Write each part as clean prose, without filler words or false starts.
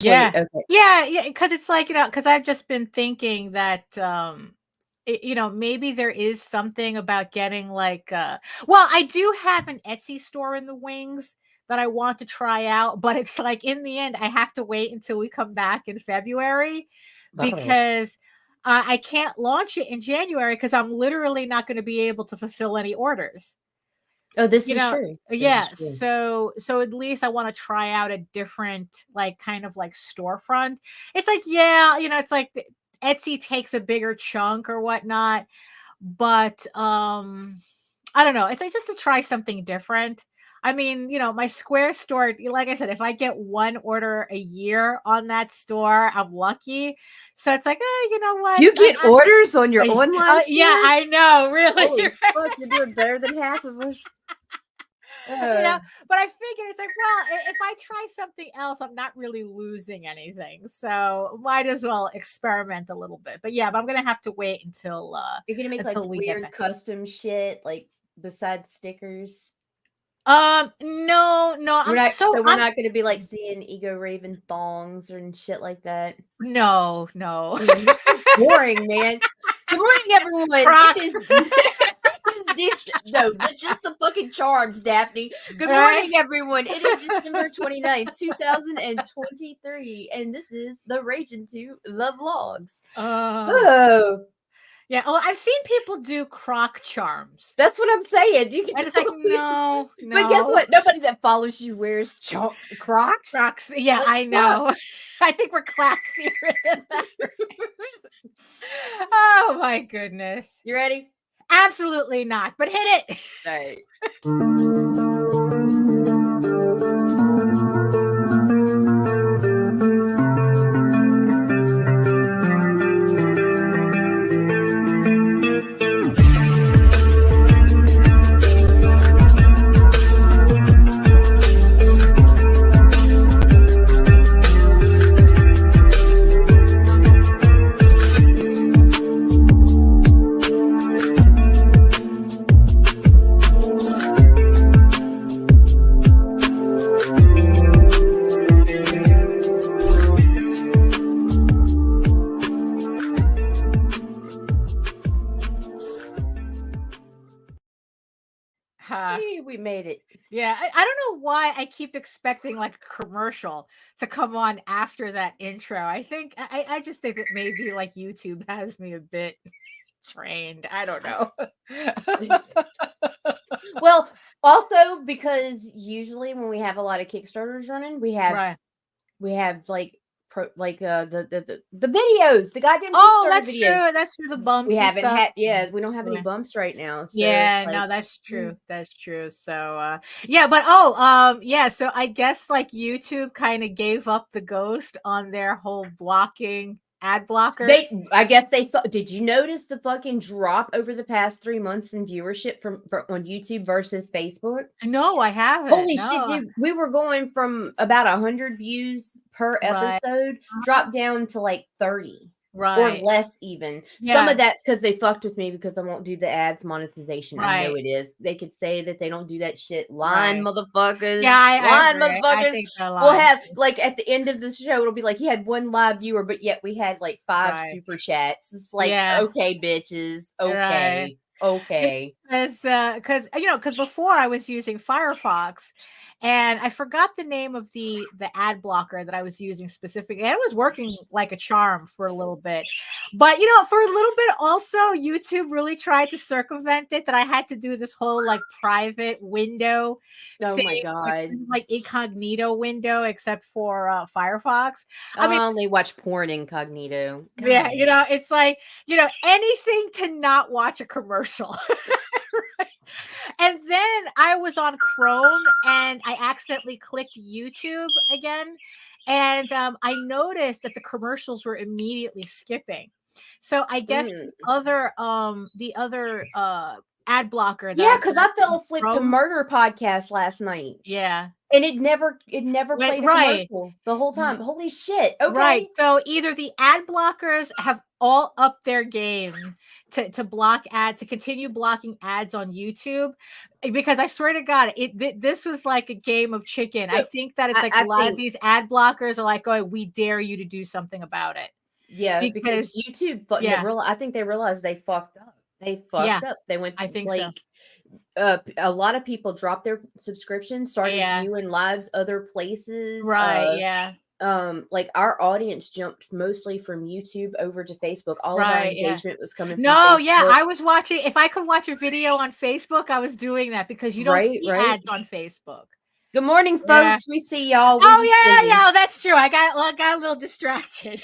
Yeah. Okay. Yeah, because it's like, because I've just been thinking that, maybe there is something about getting like, well, I do have an Etsy store in the wings that I want to try out, but it's like in the end, I have to wait until we come back in February because I can't launch it in January because I'm literally not going to be able to fulfill any orders. Oh, this You is know, true. This yeah, is true. so at least I wanna try out a different, like, kind of like storefront. It's like, yeah, it's like the Etsy takes a bigger chunk or whatnot, but, I don't know, it's like just to try something different. I mean, my Square store, like I said, if I get 1 order a year on that store, I'm lucky. So it's like, "Oh, you know what? You get orders on your online Yeah, store? I know, really." Holy fuck, you're doing better than half of us. But I figured it's like, well, if I try something else, I'm not really losing anything. So might as well experiment a little bit. But yeah, but I'm gonna have to wait You're gonna make like until we get weird back. custom shit, like besides stickers. No, no, We're not gonna be like seeing Ego Raven thongs and shit like that. no, no. Man, you're so boring, man. Good morning, everyone. Crocs. No, just the fucking charms, Daphne. Good morning, everyone. It is December 29th, 2023, and this is the Raging to the Vlogs. Oh, Yeah. Oh, I've seen people do croc charms. that's what I'm saying. You can And it's like, no, But guess no. what? Nobody that follows you wears Crocs. Crocs. Yeah, What I the know. I think we're classier than that. Oh my goodness. You ready? Absolutely not, but hit it. All right. Hey, we made it. Yeah, I don't know why I keep expecting like a commercial to come on after that intro. I just think that maybe like YouTube has me a bit trained. I don't know. Well, also because usually when we have a lot of Kickstarters running, we have Right. like the videos, the goddamn Oh, Kickstarter that's videos. true. That's true. The bumps We and haven't stuff. had, yeah, we don't have any Yeah. bumps right now. So it's Yeah, like, no, that's true. That's true. So yeah, but yeah, so I guess like YouTube kind of gave up the ghost on their whole blocking ad blockers. I guess they thought. Did you notice the fucking drop over the past 3 months in viewership on YouTube versus Facebook? No, I haven't. Holy shit, No. dude! We were going from about 100 views per Right. episode, dropped down to like 30 or Right. less even. Some Yeah. of that's because they fucked with me because they won't do the ads monetization. I know Right. it is. They could say that they don't do that shit. Lying Right. motherfuckers. Yeah, I Lying agree. I motherfuckers. think they're We'll lying. have like at the end of the show, it'll be like you had one live viewer, but yet we had like 5 Right. super chats. It's like, Yeah. okay, bitches. Right. Okay. Okay. Because before I was using Firefox, and I forgot the name of the ad blocker that I was using specifically, and it was working like a charm for a little bit. But for a little bit, also YouTube really tried to circumvent it. That I had to do this whole like private window Oh thing, my God. like incognito window, except for Firefox. I mean, I only watch porn incognito. yeah, God. it's like, anything to not watch a commercial. Right? And then I was on Chrome and I accidentally clicked YouTube again. And I noticed that the commercials were immediately skipping. So I guess Mm. the other ad blocker. Yeah, because I fell asleep to Murder Podcast last night. Yeah. And it never played a commercial the whole time. Holy shit. Okay. Right. So either the ad blockers have all up their game to block ads, to continue blocking ads on YouTube, because I swear to God, this was like a game of chicken. I think that it's like a lot of these ad blockers are like going, we dare you to do something about it. Yeah, because YouTube, I think they realized they fucked up. They fucked up. They went, I think like, a lot of people dropped their subscriptions, started viewing lives other places. Right. Like our audience jumped mostly from YouTube over to Facebook. All of our engagement was coming from Facebook. Yeah, I was watching. If I could watch a video on Facebook, I was doing that because you don't see ads on Facebook. Good morning, folks. We see y'all. Yeah, that's true. I got a little distracted.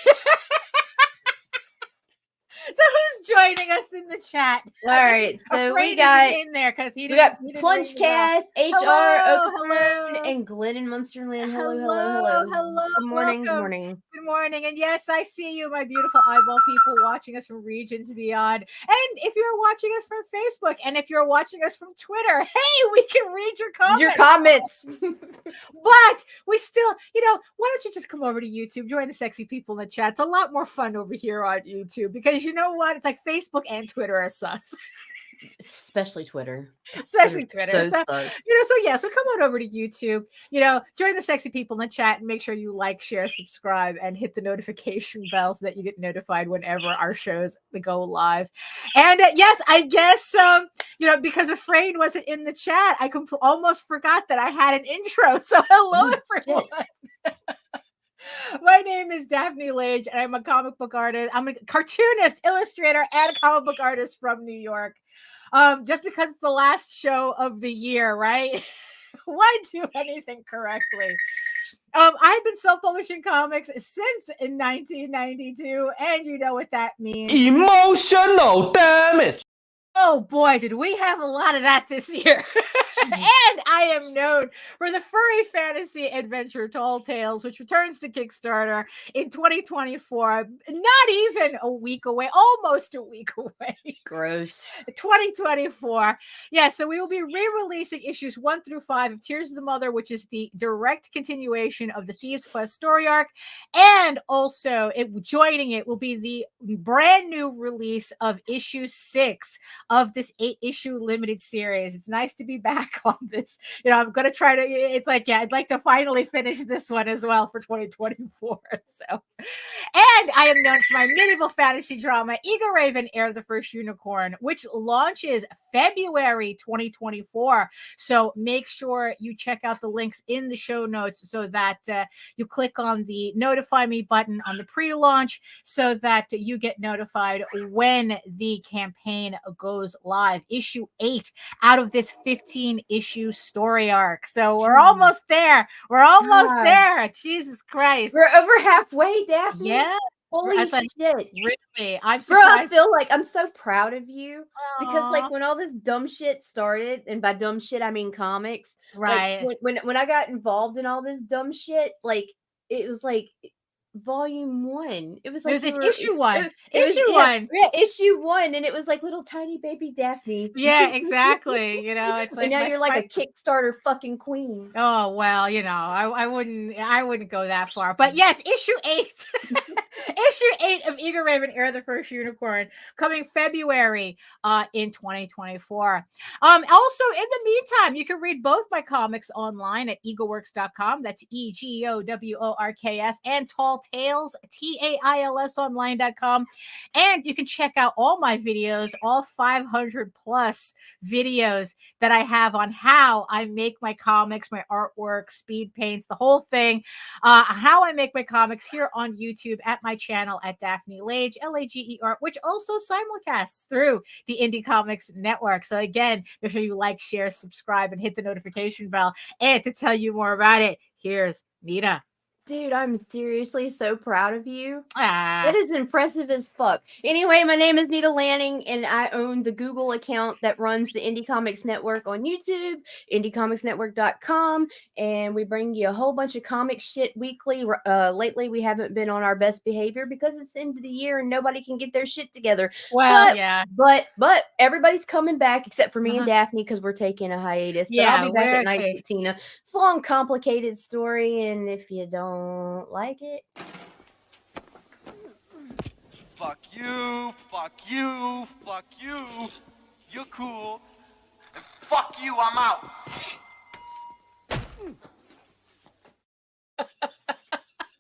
So who's joining us in the chat? All right, so we got in there because we got Plungecast, HR, hello, and Glenn in Munsterland. Hello. Good morning. Good morning. And yes, I see you, my beautiful eyeball people watching us from regions beyond. And if you're watching us from Facebook, and if you're watching us from Twitter, hey, we can read your comments. But we still, why don't you just come over to YouTube, join the sexy people in the chat. It's a lot more fun over here on YouTube because you know what? It's like Facebook and Twitter are sus. Especially Twitter. So come on over to YouTube, join the sexy people in the chat and make sure you like, share, subscribe, and hit the notification bell so that you get notified whenever our shows go live. And yes, I guess, because Afraid wasn't in the chat, I almost forgot that I had an intro. So hello, everyone. My name is Daphne Lage, and I'm a comic book artist. I'm a cartoonist, illustrator, and a comic book artist from New York. Just because it's the last show of the year, right? Why do anything correctly? I've been self-publishing comics since in 1992, and you know what that means. Emotional damage. Oh boy, did we have a lot of that this year. And I am known for the furry fantasy adventure Tall Tales, which returns to Kickstarter in 2024. Not even a week away, almost a week away. Gross. 2024. Yeah, so we will be re-releasing issues 1 through 5 of Tears of the Mother, which is the direct continuation of the Thieves Quest story arc. And also, joining it will be the brand new release of issue 6 of this 8-issue limited series. It's nice to be back on this. I'm going to try to, it's like, I'd like to finally finish this one as well for 2024. So, and I am known for my medieval fantasy drama, Eagle Raven, Heir of the First Unicorn, which launches February 2024. So make sure you check out the links in the show notes so that you click on the notify me button on the pre-launch so that you get notified when the campaign goes live. Issue 8 out of this 15-issue story arc. So we're almost there. There. Jesus Christ. We're over halfway, Daphne. Yeah. Holy shit. Really? I'm surprised. Bro, I feel like I'm so proud of you. Because like when all this dumb shit started, and by dumb shit I mean comics. Right. Like, when I got involved in all this dumb shit, like it was like volume 1. It was like issue 1. Issue 1, and it was like little tiny baby Daphne. Yeah, exactly. It's like and now you're like a Kickstarter fucking queen. Oh well, I wouldn't go that far. But yes, issue 8. Issue 8 of Eagle Raven, Heir of the First Unicorn, coming February in 2024. Also, in the meantime, you can read both my comics online at eagleworks.com. That's EGOWORKS, and Tall Tales, TAILS online.com. And you can check out all my videos, all 500 plus videos that I have on how I make my comics, my artwork, speed paints, the whole thing, how I make my comics here on YouTube at my channel at Daphne Lage, Lager, which also simulcasts through the Indie Comics Network. So again, make sure you like, share, subscribe, and hit the notification bell. And to tell you more about it, here's Nita. Dude, I'm seriously so proud of you. Ah. That is impressive as fuck. Anyway, my name is Nita Lanning, and I own the Google account that runs the Indie Comics Network on YouTube, indiecomicsnetwork.com, and we bring you a whole bunch of comic shit weekly. Lately, we haven't been on our best behavior because it's the end of the year and nobody can get their shit together. Well, yeah. But everybody's coming back except for me and Daphne because we're taking a hiatus. But Yeah, I'll be back we're at night okay. with Tina. It's a long, complicated story, and if you don't like it, fuck you, fuck you, fuck you. You're cool. And fuck you, I'm out.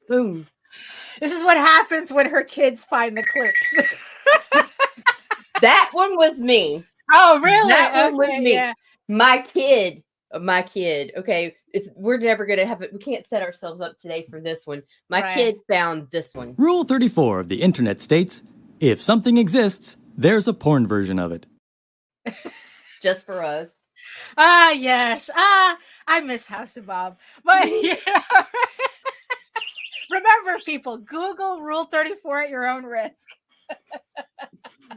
boom. This is what happens when her kids find the clips. That one was me. Oh, really? That one was me. Yeah. My kid. Okay, we're never gonna have it. We can't set ourselves up today for this one. My kid found this one. Rule 34 of the internet states, if something exists, there's a porn version of it. Just for us. Ah, yes. I miss House of Bob. But yeah. Remember, people, Google Rule 34 at your own risk.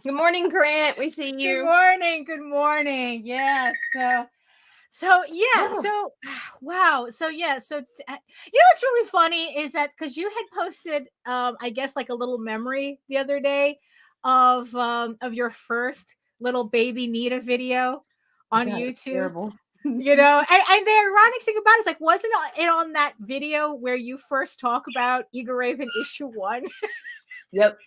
Good morning, Grant. We see you. Good morning. Yes. So yeah. So wow. So yeah. So what's really funny is that because you had posted, I guess like a little memory the other day of your first little baby Nita video on YouTube. Terrible. And the ironic thing about it is like, wasn't it on that video where you first talk about Eagle Raven issue 1? Yep.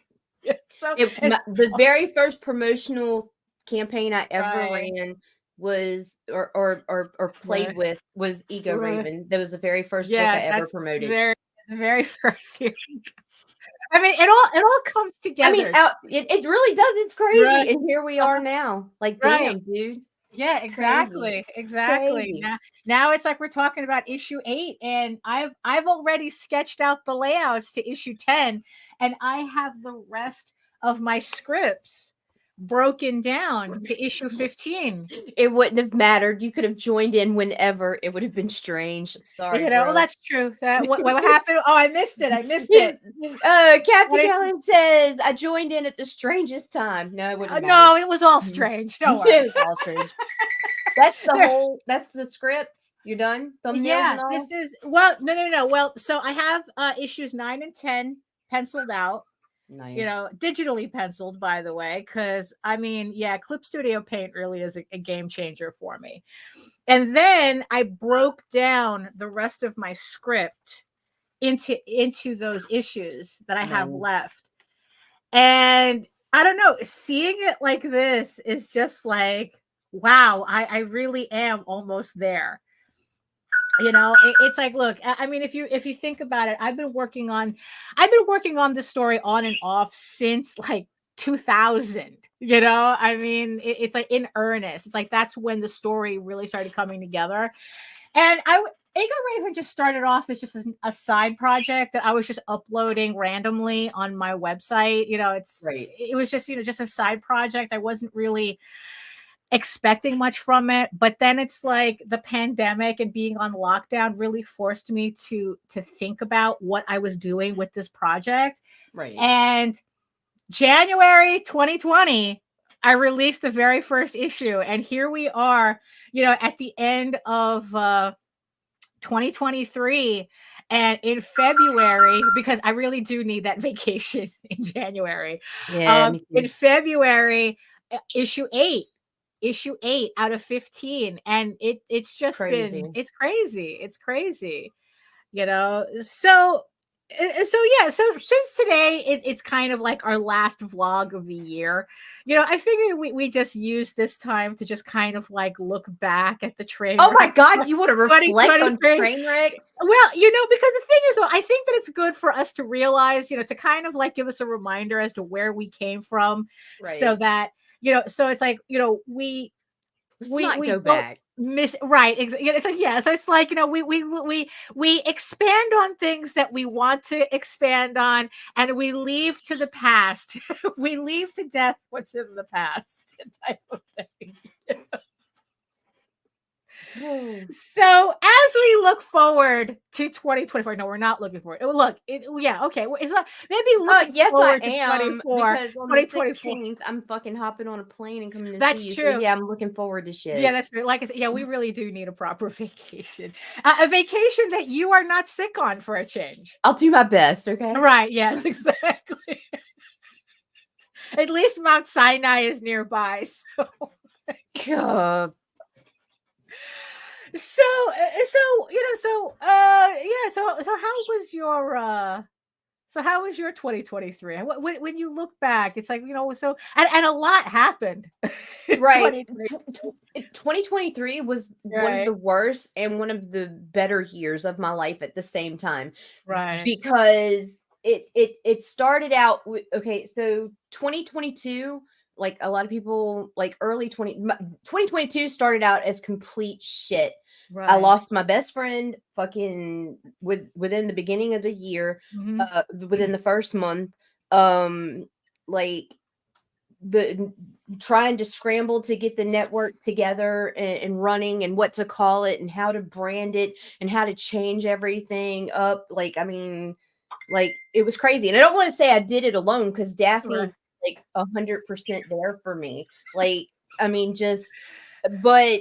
So the very first promotional campaign I ever ran was or played with was Ego Raven. That was the very first book I ever promoted. The very first year. I mean, it all comes together. I mean, it really does. It's crazy, and here we are now. Like, damn, dude. Yeah, exactly. Now it's like we're talking about issue 8, and I've already sketched out the layouts to issue 10, and I have the rest of my scripts broken down to issue 15. It wouldn't have mattered. You could have joined in whenever. It would have been strange. Sorry, well, that's true. That what happened? Oh, I missed it. Captain Allen says I joined in at the strangest time. No, it wouldn't. No, it was all strange. Don't worry. It was all strange. That's the script. You're done. Yeah, this is no. Well, so I have issues 9 and 10 penciled out. Nice. Digitally penciled, by the way, because I mean, Clip Studio Paint really is a game changer for me. And then I broke down the rest of my script into those issues that I have left. And I don't know, seeing it like this is just like, wow, I really am almost there. It's like, look, I mean, if you think about it, I've been working on this story on and off since like 2000. I mean, it's like in earnest. It's like that's when the story really started coming together. And Ego Raven just started off as just a side project that I was just uploading randomly on my website. It was just just a side project. I wasn't really expecting much from it, but then it's like the pandemic and being on lockdown really forced me to think about what I was doing with this project. Right. And January 2020, I released the very first issue, and here we are, at the end of 2023, and in February, because I really do need that vacation in January. In February, issue 8 out of 15, and it's just crazy. It's crazy. So since today it's kind of like our last vlog of the year, I figured we just use this time to just kind of like look back at the train. Oh my God, you want to reflect on train wrecks? Well, because the thing is, though, I think that it's good for us to realize, to kind of like give us a reminder as to where we came from, so that so it's like, we go back. It's like, so it's like, we expand on things that we want to expand on, and we leave to the past. We leave to death what's in the past type of thing. So as we look forward to 2024, no, we're not looking forward. Yeah, okay. Well, it's not maybe looking Yes, I forward to am, 24, because on the 2024. 16th, I'm fucking hopping on a plane and coming to That's see you. So true. yeah, I'm looking forward to shit. Yeah, that's true. Like I said, yeah, we really do need a proper vacation. A vacation that you are not sick on for a change. I'll do my best, okay? Right. Yes, exactly. At least Mount Sinai is nearby. So God. so how was your 2023? And when you look back, it's like, so and a lot happened. Right. 2023. 2023 was one of Right. the worst and one of the better years of my life at the same time. Right. Because it started out with, okay, so 2022, like a lot of people, like 2022 started out as complete shit. I Right. lost my best friend fucking within the beginning of the year, Mhm. within the first month. Like the trying to scramble to get the network together and running, and what to call it and how to brand it and how to change everything up. Like, I mean, like, it was crazy. And I don't want to say I did it alone, because Daphne Right. was like 100% there for me. Like, I mean, but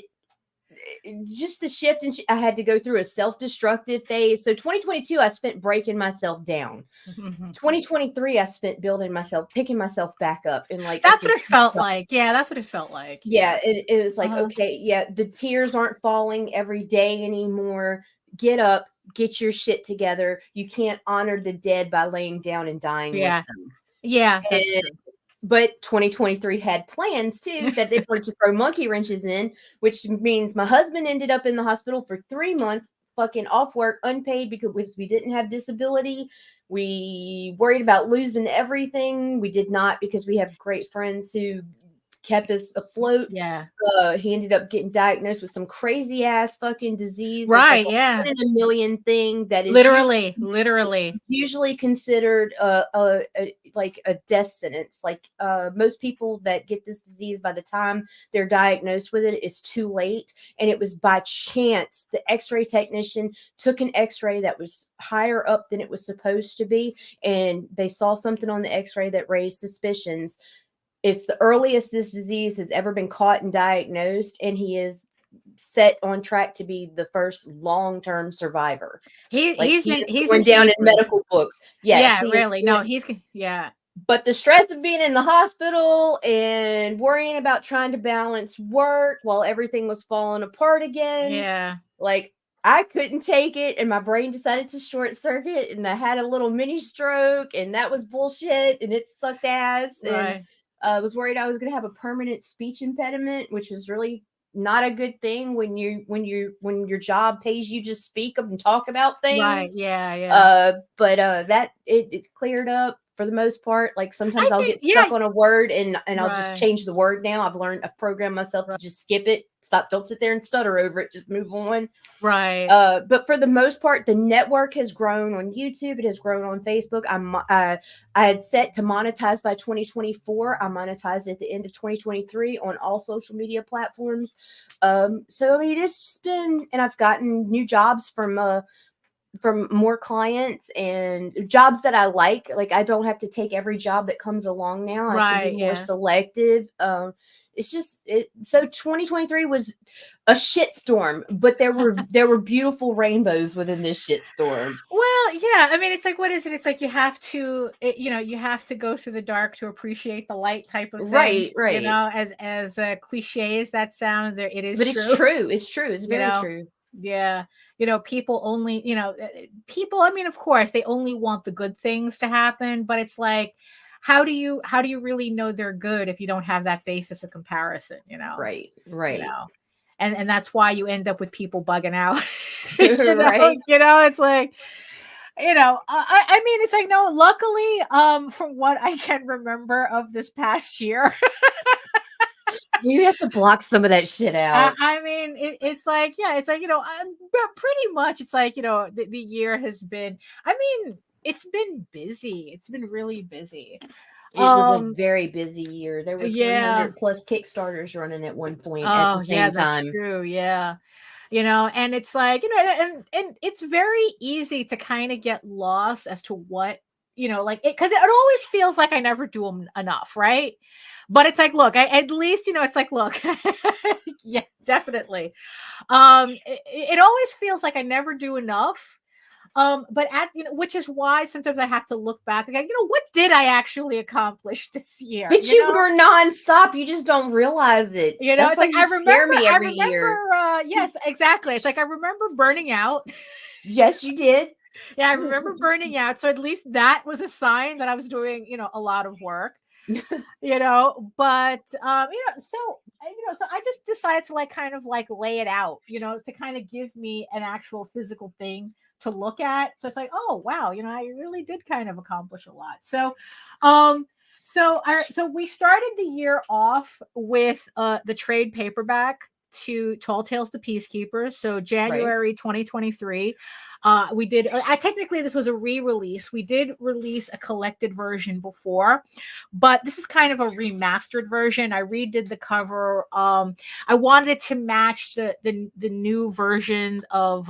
just the shift, and I had to go through a self-destructive phase. So 2022, I spent breaking myself down. Mhm. 2023, I spent building myself, picking myself back up, and like, That's okay, what it felt like. Yeah, that's what it felt like. yeah, it was like, Uh-huh. okay, yeah, the tears aren't falling every day anymore. Get up, get your shit together. You can't honor the dead by laying down and dying with Yeah. them. Yeah, that's And- true. But 2023 had plans too that they wanted to throw monkey wrenches in, which means my husband ended up in the hospital for 3 months, fucking off work, unpaid, because we didn't have disability. We worried about losing everything. We did not, because we have great friends who kept us afloat. Yeah. He ended up getting diagnosed with some crazy ass fucking disease. Right, It's like yeah. a 1 in a million thing that is Literally. usually considered like a death sentence. Like, most people that get this disease, by the time they're diagnosed with it, it's too late. And it was by chance the x-ray technician took an x-ray that was higher up than it was supposed to be, and they saw something on the x-ray that raised suspicions. It's the earliest this disease has ever been caught and diagnosed, and he is set on track to be the first long-term survivor. Like, He's he in is he's going in down in Hebrews. medical books. Yes, Yeah, he is really. No, doing- yeah. But the stress of being in the hospital and worrying about trying to balance work while everything was falling apart again. Yeah. Like, I couldn't take it, and my brain decided to short circuit, and I had a little mini stroke, and that was bullshit, and it sucked ass. And Right. I was worried I was going to have a permanent speech impediment, which was really not a good thing when your job pays you to speak up and talk about things. Right. Yeah. But that it cleared up for the most part. Like, sometimes I'll get stuck on a word, and I'll just Right. change the word. Now I've programmed myself to just skip it. Don't sit there and stutter over it. Just move on. Right. But for the most part, the network has grown on YouTube. It has grown on Facebook. I had set to monetize by 2024. I monetized at the end of 2023 on all social media platforms. So I mean, it's just been, and I've gotten new jobs from more clients, and jobs that I like. Like, I don't have to take every job that comes along now. I can be more selective. It's just so 2023 was a shitstorm, but there were beautiful rainbows within this shitstorm. Well, yeah. I mean, it's like, what is it? It's like you have to go through the dark to appreciate the light, type of thing. Right. You know, as cliche as that sounds, it is. But true. It's true. It's true. It's very true. Yeah. People only, people, I mean, of course, they only want the good things to happen, but it's like, how do you really know they're good if you don't have that basis of comparison, Right. And that's why you end up with people bugging out. Right. It's like, I mean, it's like, no, luckily, from what I can remember of this past year, you have to block some of that shit out. I mean, it's like, yeah, it's like, but pretty much it's like, the year has been, I mean, it's been busy. It's been really busy. It was a very busy year. There were 300 plus Kickstarters running at one point at the same time. That's true. Yeah. And it's like, and it's very easy to kind of get lost as to what, like, because it always feels like I never do them enough, right? But it's like, look, at least, it's like, look, yeah, definitely. It always feels like I never do enough. But which is why sometimes I have to look back again, what did I actually accomplish this year? But you were nonstop. You just don't realize it. That's it's like I remember me every year. Yes, exactly. It's like I remember burning out. Yes, you did. Yeah, I remember burning out. So at least that was a sign that I was doing, a lot of work. But so I just decided to kind of lay it out, to kind of give me an actual physical thing to look at. So it's like, oh wow, I really did kind of accomplish a lot. So so we started the year off with the trade paperback to Tall Tales to Peacekeepers. So January 2023. We did technically this was a re-release. We did release a collected version before, but this is kind of a remastered version. I redid the cover. I wanted it to match the new version of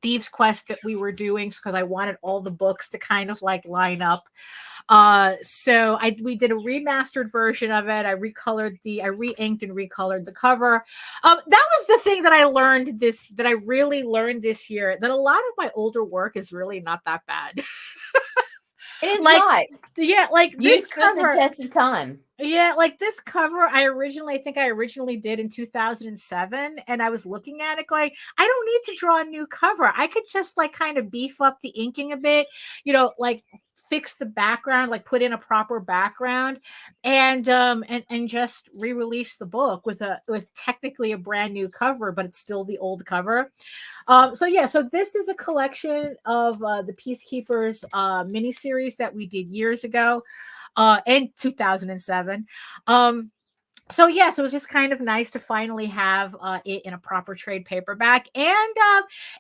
Thieves Quest that we were doing, because I wanted all the books to kind of line up. So we did a remastered version of it. I re-inked and recolored the cover. That was the thing that I really learned this year, that a lot of my older work is really not that bad. It is not. Yeah, this cover, the test of time. Yeah, this cover, I think I originally did in 2007, and I was looking at it going, I don't need to draw a new cover. I could just kind of beef up the inking a bit, fix the background, put in a proper background, and just re-release the book with technically a brand new cover, but it's still the old cover. So this is a collection of the Peacekeepers miniseries that we did years ago. In 2007. So it was just kind of nice to finally have it in a proper trade paperback. And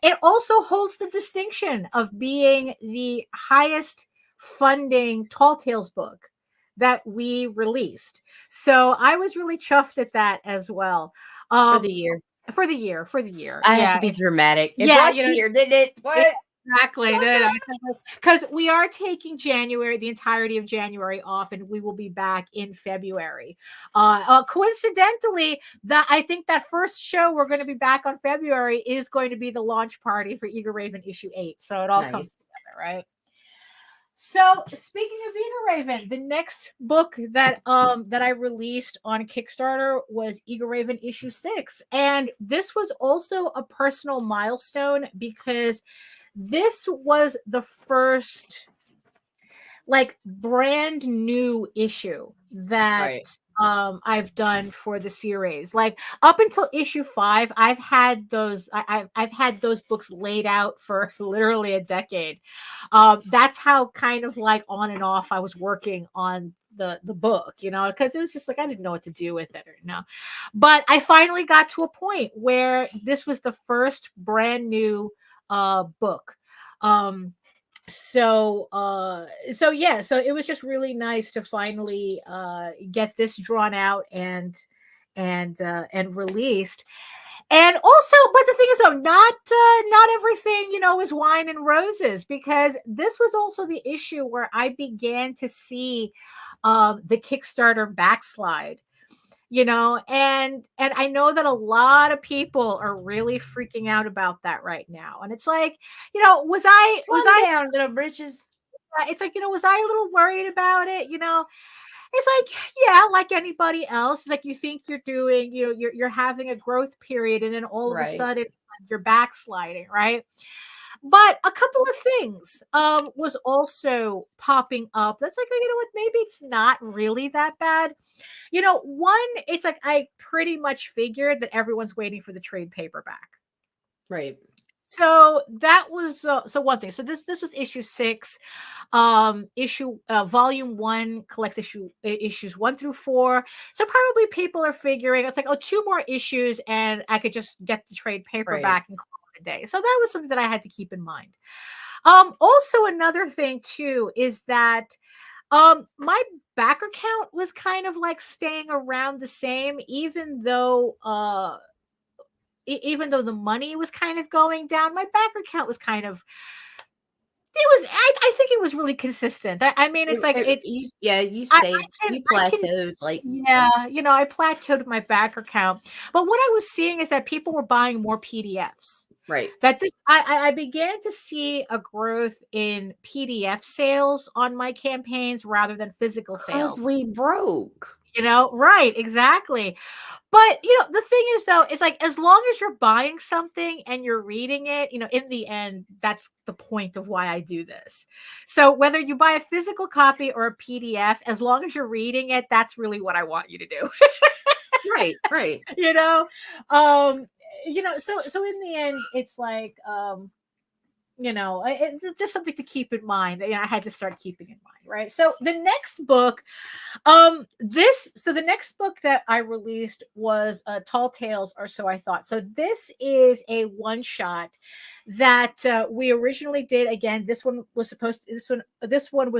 it also holds the distinction of being the highest funding Tall Tales book that we released. So I was really chuffed at that as well. For the year. I have to be dramatic. It brought you here, didn't it? What? Exactly. Because we are taking the entirety of January off, and we will be back in February. Coincidentally, I think that first show we're going to be back on February is going to be the launch party for Eager Raven issue 8. So it all comes together, right? So speaking of Eager Raven, the next book that I released on Kickstarter was Eager Raven issue 6. And this was also a personal milestone, because this was the first brand new issue that I've done for the series. Up until issue 5, I've had those books laid out for literally a decade. That's how kind of on and off I was working on the book, because it was just I didn't know what to do with it, but I finally got to a point where this was the first brand new book. So it was just really nice to finally get this drawn out and released. And also, but the thing is, though, not everything is wine and roses, because this was also the issue where I began to see the Kickstarter backslide. And I know that a lot of people are really freaking out about that right now. And it's was I down, little britches? It's was I a little worried about it? It's like anybody else. It's you think you're doing, you're having a growth period, and then all of a sudden you're backsliding, right? But a couple of things was also popping up. That's what, maybe it's not really that bad. One, it's I pretty much figured that everyone's waiting for the trade paperback. Right. So that was one thing. So this was issue 6. Volume 1 collects issues 1 through 4. So probably people are figuring it's 2 more issues and I could just get the trade paperback and call it a day. So that was something that I had to keep in mind. Also, another thing too is that my backer count was kind of staying around the same, even though even though the money was kind of going down, my backer count was kind of, it was, I think it was really consistent. I mean, it's like, you I stayed, can, you I can, plateaued, like, yeah, I plateaued with my backer count. But what I was seeing is that people were buying more PDFs. right. That this, I began to see a growth in PDF sales on my campaigns rather than physical Because sales. we broke. Right, exactly. But the thing is, though, it's like, as long as you're buying something and you're reading it, in the end, that's the point of why I do this. So whether you buy a physical copy or a PDF, as long as you're reading it, that's really what I want you to do. Right. So in the end, it's like, it's just something to keep in mind. I had to start keeping in mind, right? So the next book, the next book that I released was Tall Tales, or So I Thought. So this is a one shot that we originally did. Again, this one was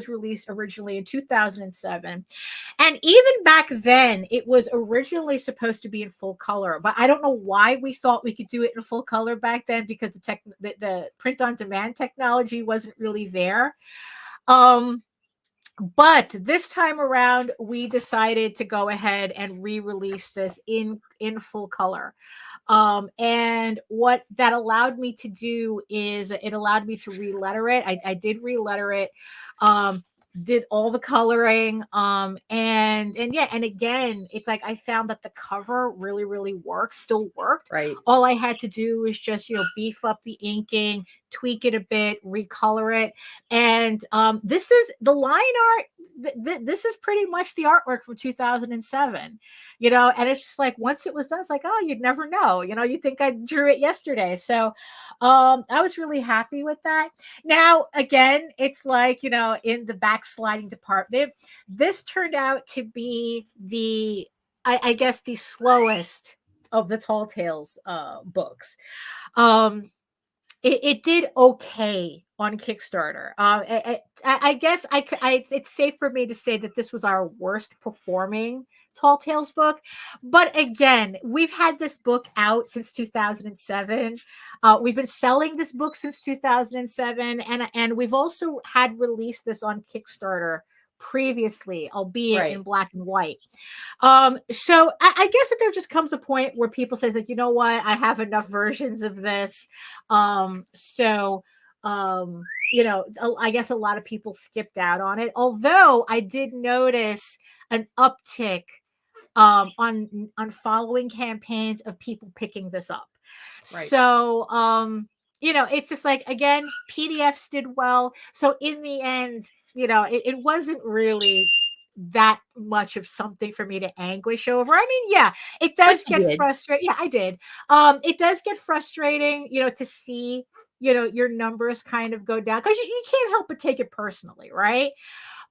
released originally in 2007. And even back then, it was originally supposed to be in full color, but I don't know why we thought we could do it in full color back then, because the print on demand technology wasn't really there. But this time around, we decided to go ahead and re-release this in full color. And what that allowed me to do is it allowed me to re-letter it. I did re-letter it. Did all the coloring, and again, it's like I found that the cover really still worked. Right. All I had to do was just beef up the inking, tweak it a bit, recolor it, and this is the line art. This is pretty much the artwork from 2007, and it's just like, once it was done, it's like, oh, you'd never know, you think I drew it yesterday. So I was really happy with that. Now, again, it's like, in the backsliding department, this turned out to be I guess the slowest of the Tall Tales books. It did okay on Kickstarter. I guess it's safe for me to say that this was our worst performing Tall Tales book. But again, we've had this book out since 2007. We've been selling this book since 2007, and we've also had released this on Kickstarter previously, albeit in black and white. So I guess that there just comes a point where people say, like, you know what, I have enough versions of this. I guess a lot of people skipped out on it. Although I did notice an uptick on following campaigns of people picking this up. Right. So it's just like, again, PDFs did well. So in the end, it wasn't really that much of something for me to anguish over. I mean, yeah, it does get frustrating. Yeah, I did. It does get frustrating, to see, your numbers kind of go down, because you can't help but take it personally, right?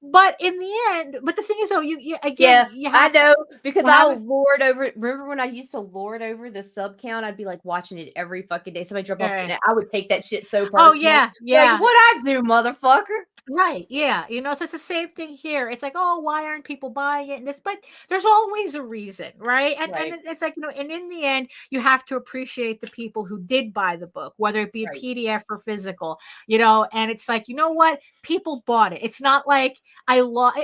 But in the end, the thing is, though, you again, I know, because I'll lord over. Remember when I used to lord over the sub count? I'd be like watching it every fucking day. Somebody drop off, and I would take that shit so personal. Oh yeah. Like, what I do, motherfucker? Right. Yeah. So it's the same thing here. It's like, oh, why aren't people buying it? And this, but there's always a reason, right? And it's like, and in the end, you have to appreciate the people who did buy the book, whether it be a PDF or physical, and it's like, you know what? People bought it. It's not like I lost,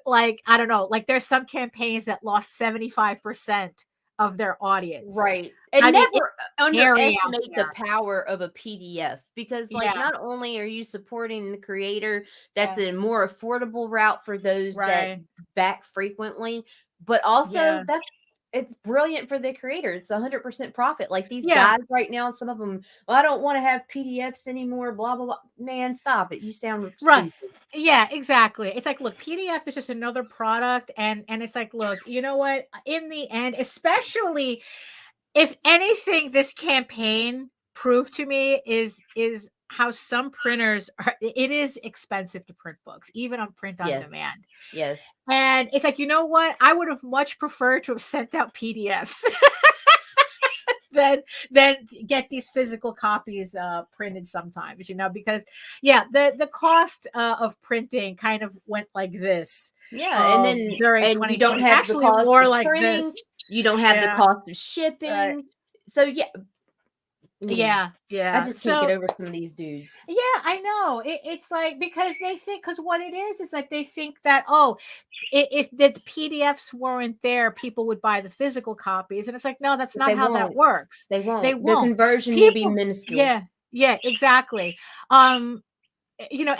like, I don't know, like there's some campaigns that lost 75% of their audience. Right. And never underestimate the power of a PDF, because not only are you supporting the creator, that's a more affordable route for those that back frequently, but also it's brilliant for the creator. It's 100% profit. Like these guys right now, some of them, well, I don't want to have PDFs anymore, blah, blah, blah. Man, stop it. You sound stupid. Yeah, exactly. It's like, look, PDF is just another product. And it's like, look, you know what? In the end, especially if anything, this campaign proved to me is how some printers it is expensive to print books, even on print on demand. Yes. And it's like, you know what? I would have much preferred to have sent out PDFs than get these physical copies printed sometimes, because the cost of printing kind of went like this. Yeah, and then during you don't have actually the cost more of like printing, this. You don't have the cost of shipping. Right. So yeah. Yeah. I just can't get over some of these dudes. Yeah, I know. It's like, because they think, because what it is that they think that, if the PDFs weren't there, people would buy the physical copies. And it's like, no, that's not how that works. They won't. They The won't. conversion will be minuscule. Yeah, exactly. And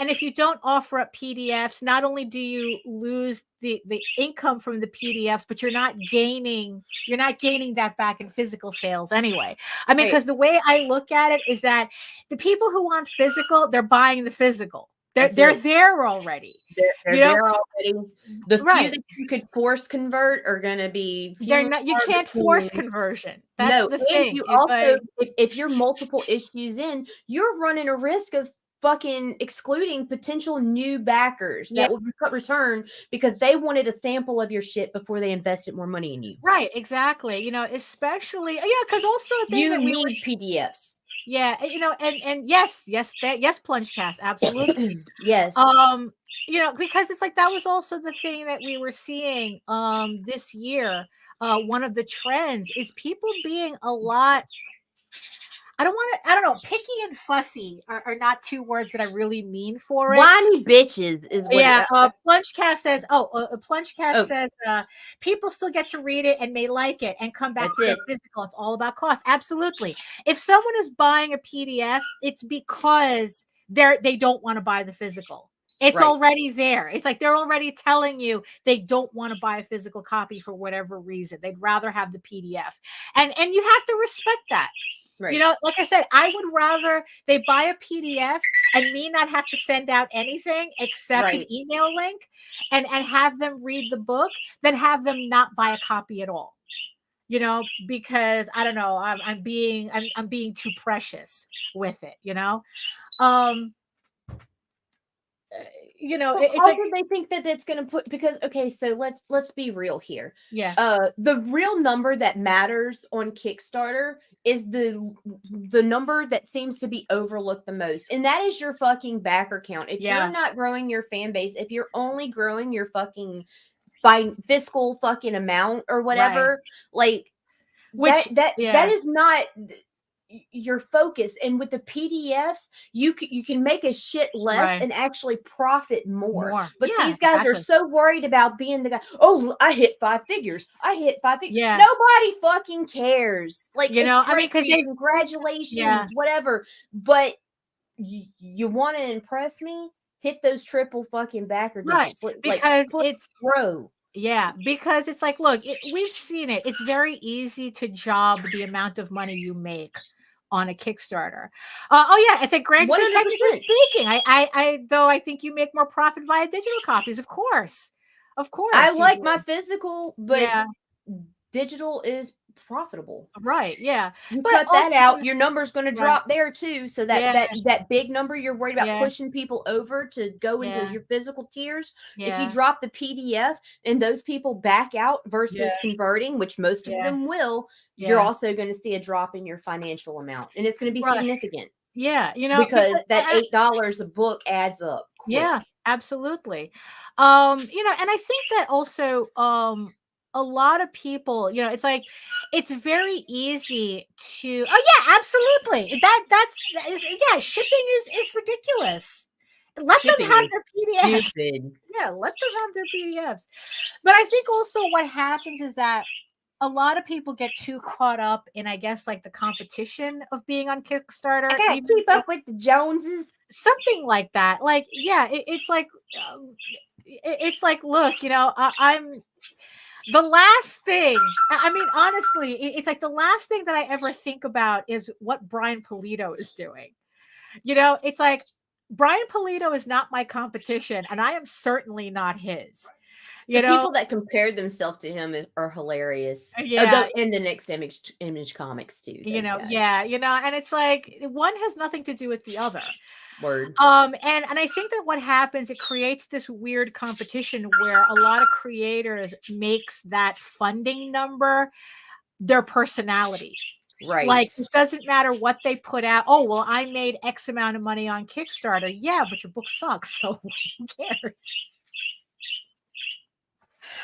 if you don't offer up PDFs, not only do you lose the income from the PDFs, but you're not gaining that back in physical sales anyway. I mean, because the way I look at it is that the people who want physical, they're buying the physical. They're there already. They're there already. The few that you could force convert are going to be. They're not. You can't force conversion. That's the thing. You also, if you're multiple issues in, you're running a risk of fucking excluding potential new backers that would return because they wanted a sample of your shit before they invested more money in you. Right, exactly. Especially because also you need PDFs. Yeah, and yes, PlungeCast, absolutely. Yes. Because it's like that was also the thing that we were seeing this year. One of the trends is people being a lot. I don't know, picky and fussy are not two words that I really mean for it. Whiny bitches is what PlungeCast says, says people still get to read it and may like it and come back to the physical. It's all about cost. Absolutely. If someone is buying a PDF, it's because they don't want to buy the physical. It's already there. It's like they're already telling you they don't want to buy a physical copy for whatever reason. They'd rather have the PDF. And you have to respect that. Right. Like I said, I would rather they buy a PDF and me not have to send out anything except an email link and have them read the book than have them not buy a copy at all. Because I don't know, I'm being too precious with it. It's also they think that it's going to put so let's be real here. The real number that matters on Kickstarter is the number that seems to be overlooked the most, and that is your fucking backer count. If you're not growing your fan base, if you're only growing your fucking by fiscal fucking amount or whatever, that is not your focus. And with the PDFs, you can make a shit less and actually profit more. But these guys are so worried about being the guy. Oh, I hit 5 figures. Yeah. Nobody fucking cares. Because congratulations, whatever. But you want to impress me? Hit those triple fucking backer digits. Because it's grow. Yeah, because it's like, look, we've seen it. It's very easy to job the amount of money you make on a Kickstarter. It's a great. Technically speaking, I think you make more profit via digital copies. Of course. I like my physical, but digital is profitable. Right. Yeah. You cut that out, your number's going to drop there too. So that big number you're worried about pushing people over to go into your physical tiers. If you drop the PDF and those people back out versus converting, which most of them will, you're also going to see a drop in your financial amount, and it's going to be significant. Yeah. Because that $8 a book adds up. Quick. Yeah, absolutely. And I think that also, a lot of people, it's like, it's very easy to, absolutely. Shipping is ridiculous. Let them have their PDFs. Yeah, let them have their PDFs. But I think also what happens is that a lot of people get too caught up in, I guess, like the competition of being on Kickstarter. I gotta keep up with the Joneses. Something like that. It's like, look, I'm the last thing, I mean, honestly, it's like the last thing that I ever think about is what Brian Pulido is doing. It's like Brian Pulido is not my competition, and I am certainly not his. People that compare themselves to him are hilarious. Yeah. In the next image comics too. And it's like one has nothing to do with the other. Word. And I think that what happens, it creates this weird competition where a lot of creators makes that funding number their personality. Right. Like, it doesn't matter what they put out. Oh, well, I made X amount of money on Kickstarter. Yeah, but your book sucks, so who cares?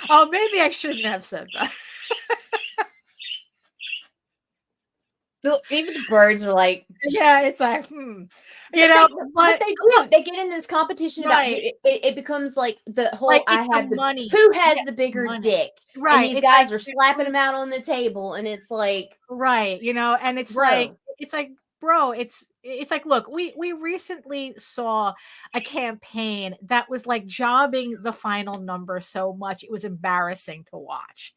Oh, maybe I shouldn't have said that. Even the birds are like, Yeah, it's like, you but know, but they do. They get in this competition about right. it becomes like the whole Like I it's the have the money. who has Yeah, the bigger money. dick, and Right. these It's like guys are slapping them out on the table, and it's like, right, and bro, it's like, bro, it's like, look, we recently saw a campaign that was like jobbing the final number so much it was embarrassing to watch.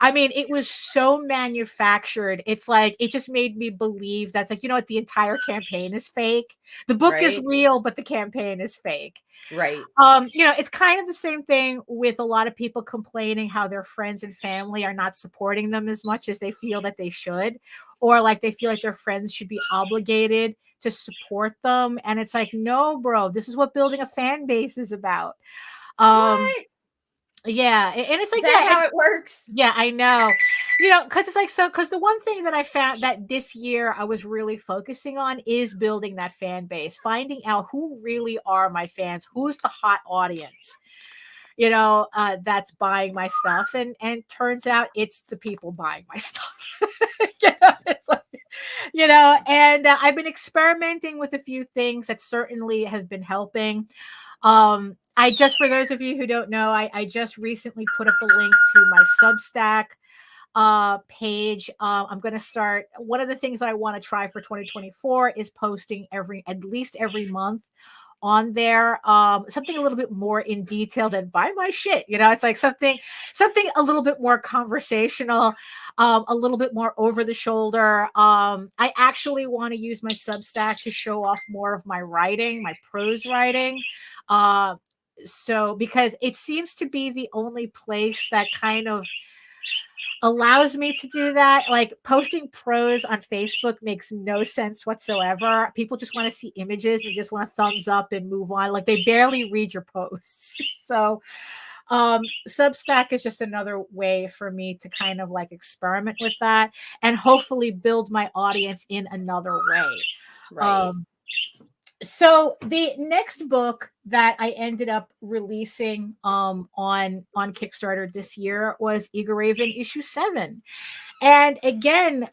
I mean, it was so manufactured. It's like it just made me believe that's like, what, the entire campaign is fake. The book is right, real, but the campaign is fake. right, It's kind of the same thing with a lot of people complaining how their friends and family are not supporting them as much as they feel that they should, or like they feel like their friends should be obligated to support them. And it's like, no, bro, this is what building a fan base is about. what? Yeah, and it's Is like, that how it works? yeah, I know. Because it's like, because the one thing that I found that this year I was really focusing on is building that fan base, finding out who really are my fans, who's the hot audience, that's buying my stuff, and turns out it's the people buying my stuff. It's like, and I've been experimenting with a few things that certainly have been helping. I just, for those of you who don't know, I just recently put up a link to my Substack page. I'm going to start, one of the things that I want to try for 2024 is posting at least every month on there, something a little bit more in detail than buy my shit. It's like something a little bit more conversational, a little bit more over the shoulder. I actually want to use my Substack to show off more of my writing, my prose writing. So because it seems to be the only place that kind of allows me to do that. Like posting prose on Facebook makes no sense whatsoever. People just want to see images. They just want to thumbs up and move on. Like they barely read your posts. So Substack is just another way for me to kind of like experiment with that and hopefully build my audience in another way. Right. So the next book that I ended up releasing on Kickstarter this year was Eager Raven issue 7. And again,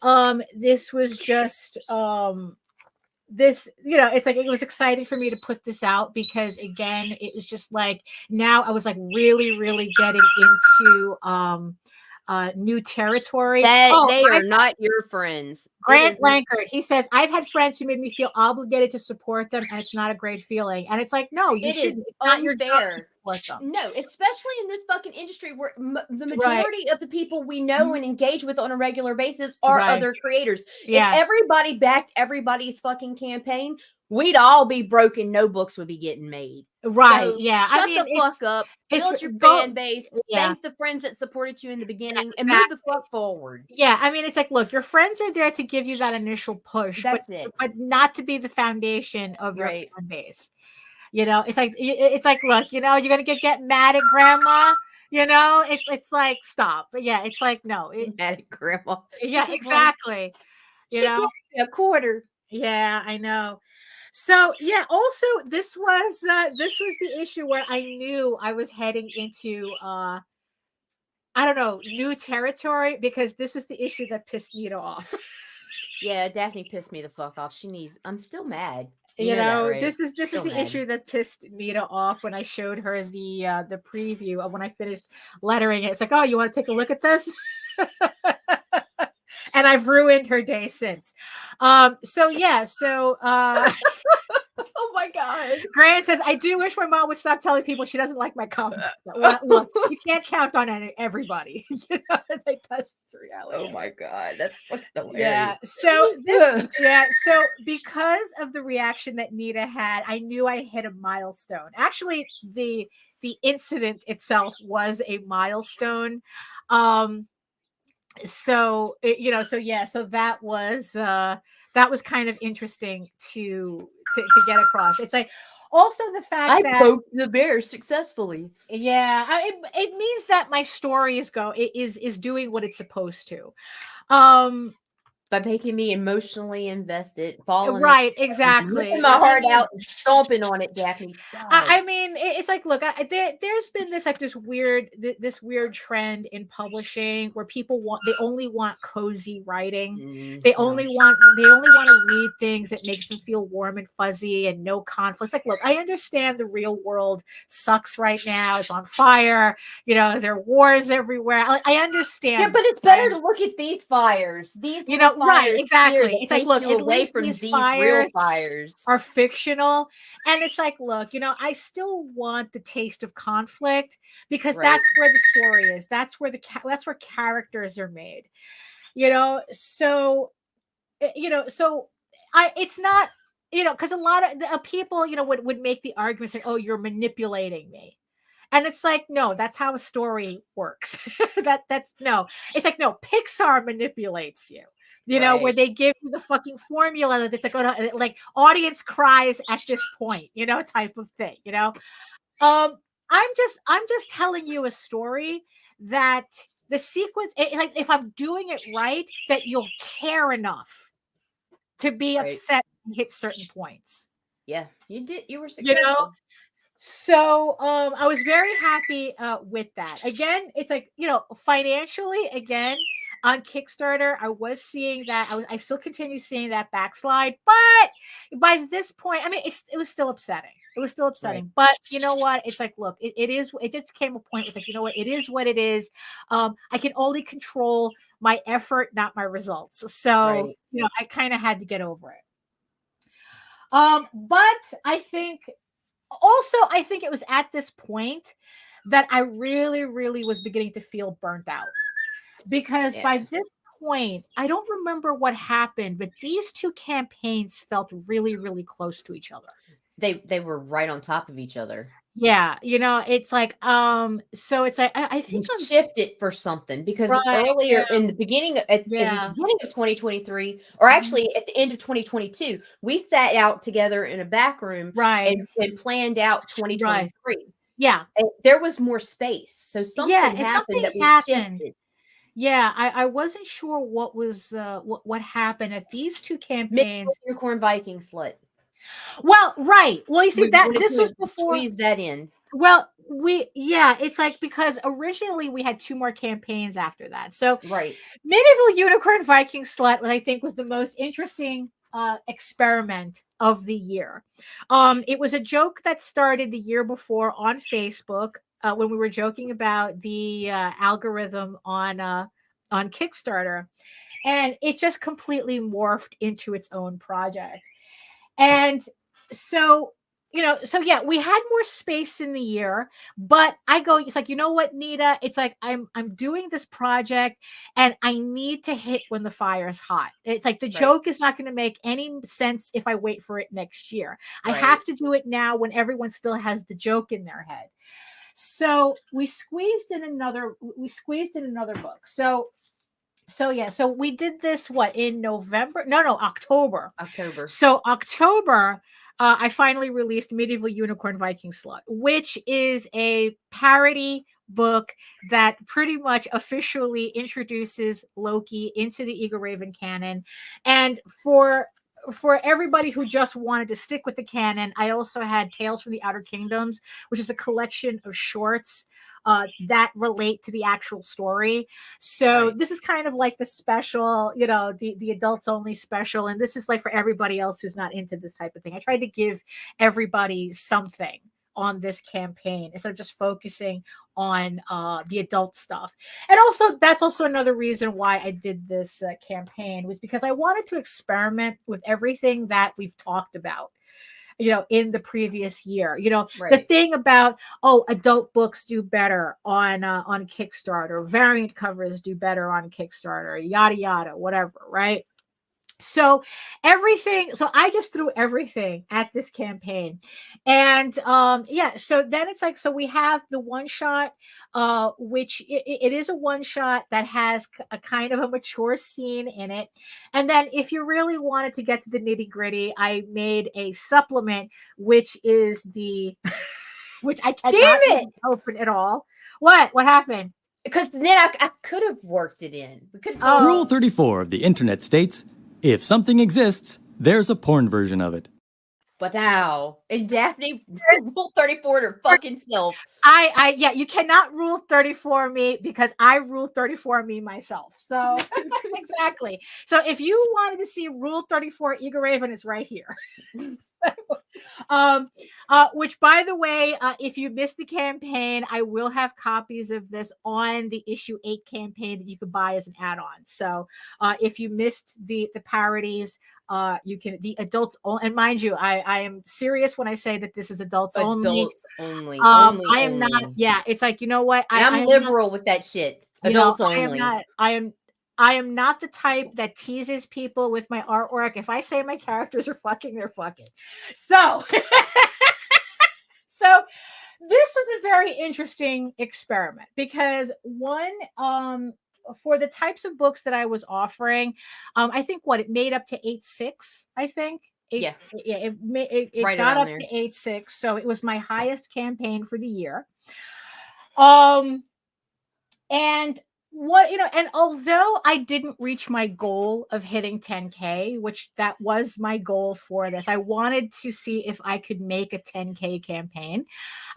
this was just this, it's like, it was exciting for me to put this out because again, it was just like, now I was like really, really getting into new territory. That they are not your friends. Grant Lankard, he says, I've had friends who made me feel obligated to support them, and it's not a great feeling. And it's like, no, you shouldn't. It's not your job to support them. No, especially in this fucking industry where the majority of the people we know and engage with on a regular basis are other creators. Yeah. If everybody backed everybody's fucking campaign, we'd all be broken. No books would be getting made. Right. So yeah. Shut the fuck up. Build your fan base. Yeah. Thank the friends that supported you in the beginning and move the fuck forward. Yeah. I mean, it's like, look, your friends are there to give you that initial push, but not to be the foundation of your fan base. It's like, look, you're going to get mad at grandma. It's like, stop. But yeah, it's like, no. Mad at grandma. Yeah, exactly. She gave me a quarter. Yeah, I know. So yeah, also this was the issue where I knew I was heading into I don't know, new territory, because this was the issue that pissed Nita off. Yeah, Daphne pissed me the fuck off. I'm still mad. This is the issue that pissed Nita off when I showed her the preview of when I finished lettering it. It's like, oh, you want to take a look at this? And I've ruined her day since. Oh my God. Grant says, I do wish my mom would stop telling people she doesn't like my comments. Look, you can't count on everybody. It's like, that's just the reality. Oh my God. That's fucking hilarious. Yeah. So because of the reaction that Nita had, I knew I hit a milestone. Actually, the incident itself was a milestone. So that was kind of interesting to get across. It's like also the fact that I broke the bear successfully. Yeah, it means that my story is doing what it's supposed to. by making me emotionally invested, falling Right, in, exactly. ripping my heart out and stomping on it, Daphne. I mean, it's like, look, there's been this like this weird trend in publishing where people they only want cozy writing. They only want to read things that makes them feel warm and fuzzy and no conflicts. Like, look, I understand the real world sucks right now. It's on fire. You know, there are wars everywhere. I understand. Yeah, but it's better to look at these fires. These right, exactly. It's like, look, at least from these real fires fires are fictional. And it's like, look, I still want the taste of conflict because that's where the story is. That's where that's where characters are made. So it's not, because a lot of people, would make the argument saying, oh, you're manipulating me. And it's like, no, that's how a story works. That's no, it's like, no, Pixar manipulates you. Where they give you the fucking formula that's like, oh, like audience cries at this point, type of thing. I'm just telling you a story that the sequence, like if I'm doing it right, that you'll care enough to be upset and hit certain points. Yeah, you did. You were successful. So I was very happy with that. Again, it's like, financially, again, on Kickstarter, I was seeing that. I still continue seeing that backslide. But by this point, I mean, it was still upsetting. It was still upsetting. But you know what? It's like, look, it just came a point. It's like, you know what? It is what it is. I can only control my effort, not my results. So, I kind of had to get over it. But I think it was at this point that I really, really was beginning to feel burnt out. Because by this point, I don't remember what happened, but these two campaigns felt really, really close to each other. They were right on top of each other. Yeah, it's like, so it's like I think we shifted for something because earlier in the beginning, in the beginning of 2023, or actually at the end of 2022, we sat out together in a back room, and planned out 2023. Yeah, and there was more space, so something happened that we shifted. Yeah, I wasn't sure what was what happened at these two campaigns. Unicorn Viking slut. Well, right. Well, you see that this was before. Squeeze that in. Well, it's like, because originally we had two more campaigns after that. So Medieval Unicorn Viking Slut, what I think was the most interesting experiment of the year. It was a joke that started the year before on Facebook when we were joking about the algorithm on Kickstarter, and it just completely morphed into its own project. And so, we had more space in the year, but it's like, you know what, Nita, it's like, I'm doing this project and I need to hit when the fire's hot. It's like the joke is not going to make any sense if I wait for it next year. I have to do it now when everyone still has the joke in their head. So we squeezed in another book. So we did this in November? No, October. So October, I finally released Medieval Unicorn Viking Slut, which is a parody book that pretty much officially introduces Loki into the Eagle Raven canon. And for everybody who just wanted to stick with the canon, I also had Tales from the Outer Kingdoms, which is a collection of shorts that relate to the actual story. So this is kind of like the special, the adults only special. And this is like for everybody else who's not into this type of thing. I tried to give everybody something on this campaign instead of just focusing on the adult stuff. And also, that's also another reason why I did this campaign, was because I wanted to experiment with everything that we've talked about, in the previous year. The thing about, adult books do better on Kickstarter, variant covers do better on Kickstarter, yada yada, whatever, right? So I just threw everything at this campaign. And so then it's like, so we have the one shot, which it is a one shot that has a kind of a mature scene in it. And then if you really wanted to get to the nitty gritty, I made a supplement, which is the which I cannot open at all. What happened? Because then I could have worked it in. We could have Rule 34 of the internet states, if something exists, there's a porn version of it. But now, and Daphne Rule 34 her fucking self. Yeah, you cannot Rule 34 me because I Rule 34 me myself. So exactly. So if you wanted to see Rule 34 Eagle Raven, it's right here. Which, by the way, if you missed the campaign, I will have copies of this on the issue 8 campaign that you could buy as an add-on. So if you missed the parodies, you can, the adults only, and mind you, I am serious when I say that this is adults only. Only. I am not. Yeah, it's like, you know what? I'm liberal with that shit. Adults only. I am not the type that teases people with my artwork. If I say my characters are fucking, they're fucking. So, so this was a very interesting experiment because one, for the types of books that I was offering, I think it made up to 8.6, I think. It right got up there to 8.6. So it was my highest campaign for the year. And and although I didn't reach my goal of hitting 10K, which that was my goal for this, I wanted to see if I could make a 10K campaign.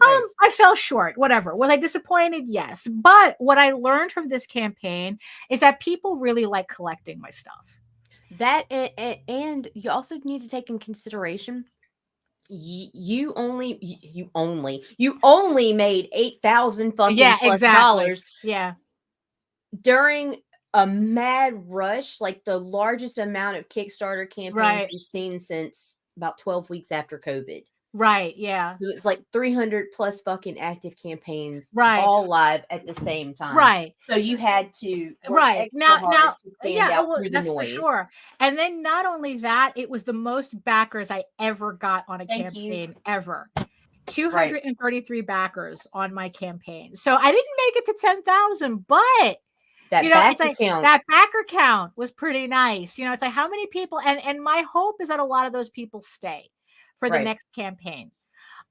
Right. I fell short, whatever. Was I disappointed? Yes. But what I learned from this campaign is that people really like collecting my stuff. That, and you also need to take in consideration you only made $8,000 fucking plus dollars. Yeah. During a mad rush, like the largest amount of Kickstarter campaigns we've seen since about 12 weeks after COVID. Right. Yeah. So it's like 300 plus fucking active campaigns, all live at the same time. Right. So you had to now to stand out through that's the noise. for sure. And then not only that, it was the most backers I ever got on a campaign ever. 233 backers on my campaign. So I didn't make it to 10,000, but that backer count. That backer count was pretty nice. It's like how many people, and my hope is that a lot of those people stay for the next campaign.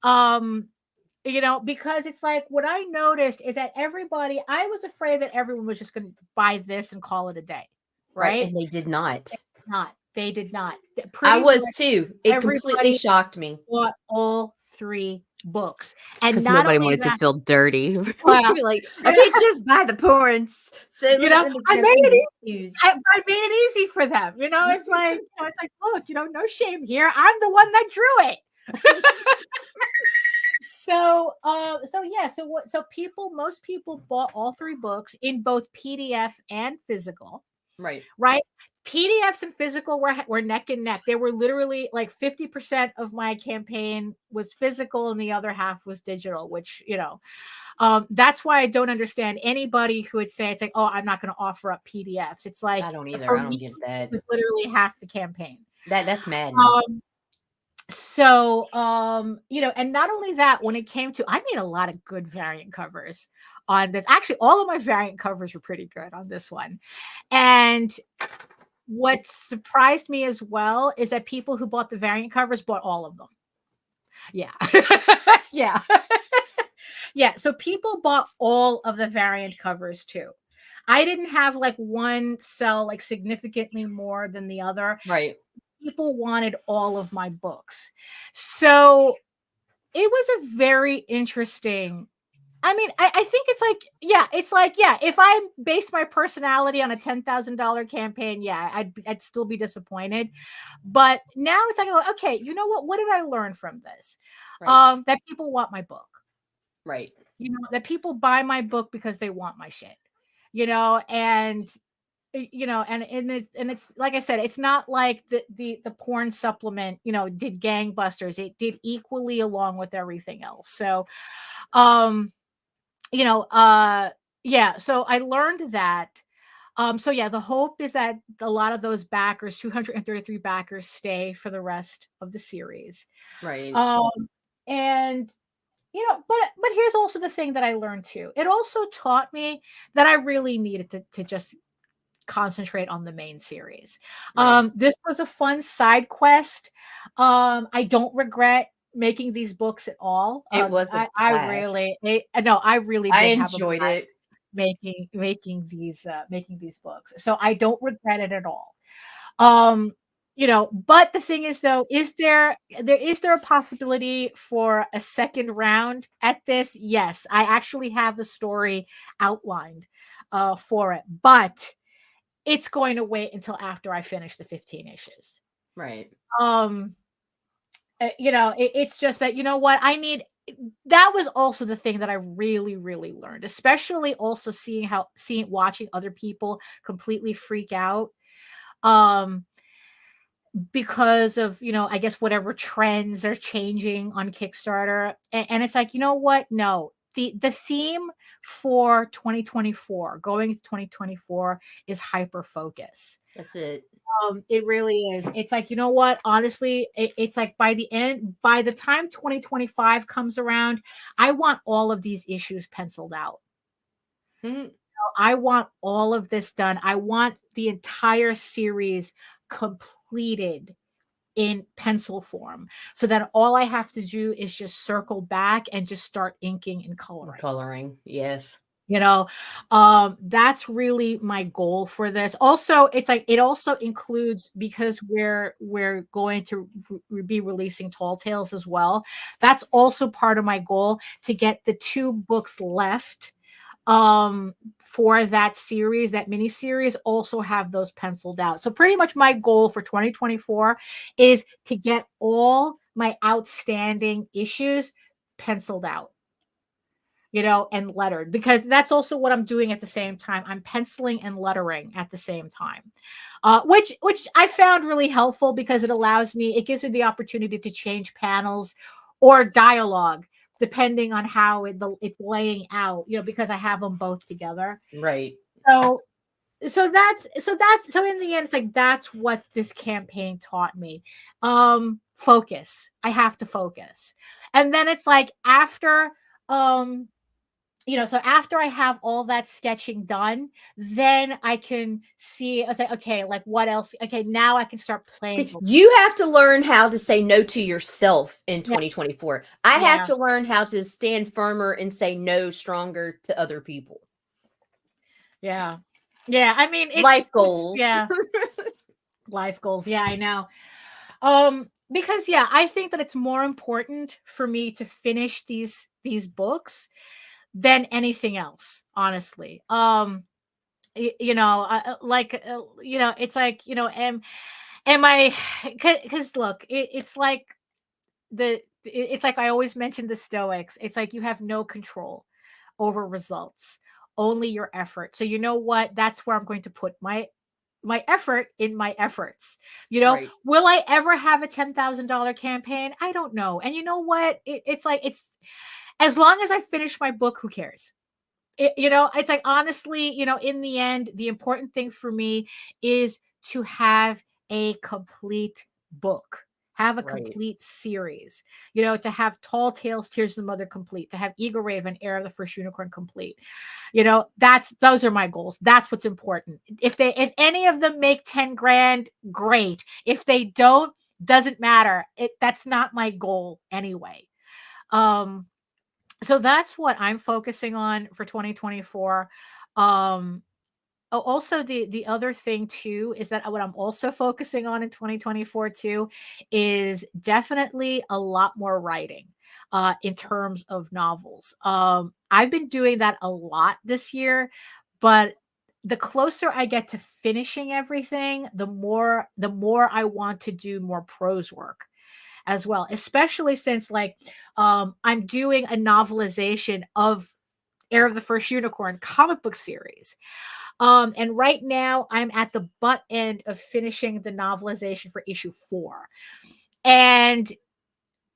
Because it's like what I noticed is that I was afraid that everyone was just going to buy this and call it a day. Right. And they did not. They did not. I was too. It completely shocked me. Bought all 3 books, and because nobody wanted to feel dirty. Well, like I can't just buy the porns. So I made it easy. I made it easy for them. It's like look, no shame here. I'm the one that drew it. So most people bought all 3 books in both PDF and physical. Right. PDFs and physical were neck and neck. They were literally like 50% of my campaign was physical and the other half was digital, which, that's why I don't understand anybody who would say, it's like, oh, I'm not going to offer up PDFs. It's like, I don't either. I don't get that. It was literally half the campaign. That's madness. And not only that, when it came to, I made a lot of good variant covers on this. Actually, all of my variant covers were pretty good on this one. And what surprised me as well is that people who bought the variant covers bought all of them. Yeah. Yeah. Yeah. So people bought all of the variant covers too. I didn't have like one sell like significantly more than the other. Right. People wanted all of my books. So it was a very interesting. I mean, I think it's like, if I based my personality on a $10,000 campaign, I'd still be disappointed. But now it's like, okay, you know what? What did I learn from this? Right. That people want my book. Right. That people buy my book because they want my shit. And it's like I said, it's not like the porn supplement, did gangbusters. It did equally along with everything else. So, so I learned that. The hope is that a lot of those backers, 233 backers, stay for the rest of the series. Right. But here's also the thing that I learned too. It also taught me that I really needed to just concentrate on the main series. Right. This was a fun side quest. I don't regret making these books at all. It was I really did enjoyed have it. making these books. So I don't regret it at all. Um, but the thing is though, is there a possibility for a second round at this? Yes, I actually have a story outlined for it, but it's going to wait until after I finish the 15 issues. Right. It's just that, you know what, that was also the thing that I really, really learned, especially also watching other people completely freak out. Because of, I guess whatever trends are changing on Kickstarter. And it's like, you know what? No, the theme for 2024, going into 2024, is hyper focus. That's it. It really is. It's like, you know what? Honestly, it's like by the time 2025 comes around, I want all of these issues penciled out. I want all of this done. I want the entire series completed in pencil form, so that all I have to do is just circle back and just start inking and coloring. Yes. That's really my goal for this. Also, it's like, it also includes, because we're going to be releasing Tall Tales as well. That's also part of my goal, to get the 2 books left for that series, that mini series, also have those penciled out. So pretty much my goal for 2024 is to get all my outstanding issues penciled out, and lettered, because that's also what I'm doing at the same time. I'm penciling and lettering at the same time, which I found really helpful, because it gives me the opportunity to change panels or dialogue depending on how it's laying out, because I have them both together. Right. So in the end, it's like, that's what this campaign taught me. Focus. I have to focus. And then it's like, after so after I have all that sketching done, then I can see, I was like, okay, like, what else? Okay, now I can start playing. See, you have to learn how to say no to yourself in 2024. I have to learn how to stand firmer and say no stronger to other people. Yeah. Yeah. I mean, life goals. Life goals. Yeah, I know. Because I think that it's more important for me to finish these books than anything else, honestly. It's like, am I, because look, it's like it's like I always mention the Stoics. It's like, you have no control over results, only your effort. So you know what? That's where I'm going to put my effort in my efforts. Right. Will I ever have a $10,000 campaign? I don't know. And you know what? It's like, as long as I finish my book, who cares? It's like, honestly, in the end, the important thing for me is to have a complete book, have a complete series, to have Tall Tales, Tears of the Mother complete, to have Eagle Raven, Heir of the First Unicorn complete. Those are my goals. That's what's important. If any of them make 10 grand, great. If they don't, doesn't matter. That's not my goal anyway. So that's what I'm focusing on for 2024. Also, the other thing too is that what I'm also focusing on in 2024 too is definitely a lot more writing in terms of novels. I've been doing that a lot this year, but the closer I get to finishing everything, the more I want to do more prose work as well, especially since I'm doing a novelization of Heir of the First Unicorn comic book series. And right now I'm at the butt end of finishing the novelization for issue 4. And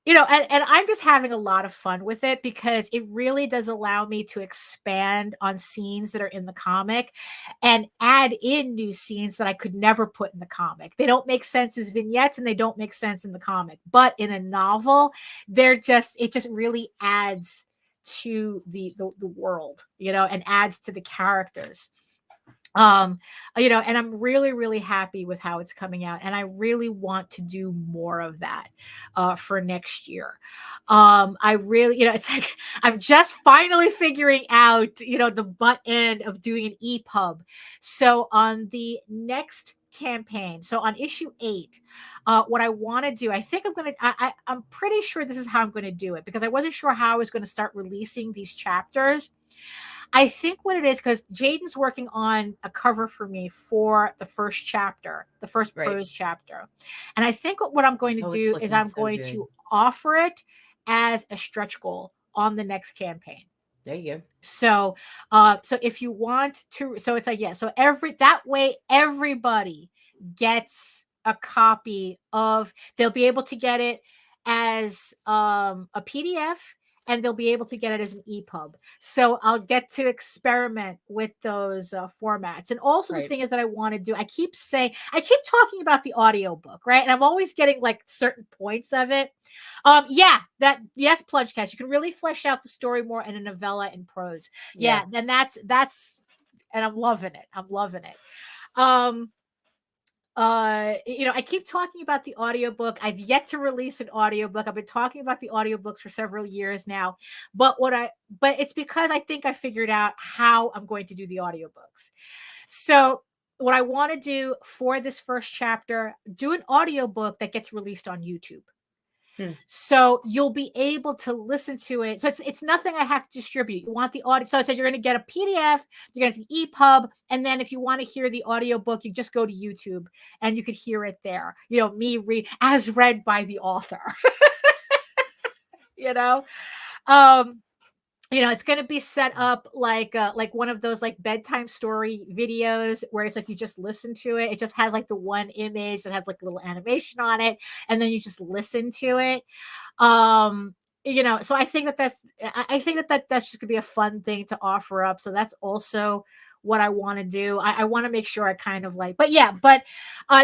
and I'm just having a lot of fun with it, because it really does allow me to expand on scenes that are in the comic and add in new scenes that I could never put in the comic. They don't make sense as vignettes and they don't make sense in the comic, but in a novel, it just really adds to the world, and adds to the characters. You know, and I'm really, really happy with how it's coming out, and I really want to do more of that for next year. I really, you know, it's like I'm just finally figuring out, you know, the butt end of doing an EPUB. So on the next campaign, so on issue 8, what I want to do, I think I'm pretty sure this is how I'm going to do it, because I wasn't sure how I was going to start releasing these chapters. I think what it is, because Jaden's working on a cover for me for the first chapter, the first prose chapter. And I think what I'm going to do is I'm going to offer it as a stretch goal on the next campaign. There you go. So, so if you want to, so it's like, yeah, so that way everybody gets a copy of, they'll be able to get it as a PDF, and they'll be able to get it as an EPUB. So I'll get to experiment with those formats. And also the thing is that I want to do, I keep talking about the audiobook, right? And I'm always getting like certain points of it. Yes, Plungecast, you can really flesh out the story more in a novella in prose. Yeah, and that's, and I'm loving it. I'm loving it. You know, I keep talking about the audiobook. I've yet to release an audiobook. I've been talking about the audiobooks for several years now, but it's because I think I figured out how I'm going to do the audiobooks. So what I want to do for this first chapter, do an audiobook that gets released on YouTube. So you'll be able to listen to it. So it's nothing I have to distribute. You want the audio. So I said, you're going to get a PDF, you're going to get an EPUB. And then if you want to hear the audiobook, you just go to YouTube and you could hear it there. You know, me read as read by the author, you know? You know, it's going to be set up like one of those like bedtime story videos where it's like you just listen to it. It just has like the one image that has like a little animation on it, and then you just listen to it. You know, so I think that's just gonna be a fun thing to offer up. So that's also what I want to do. I want to make sure I kind of like, but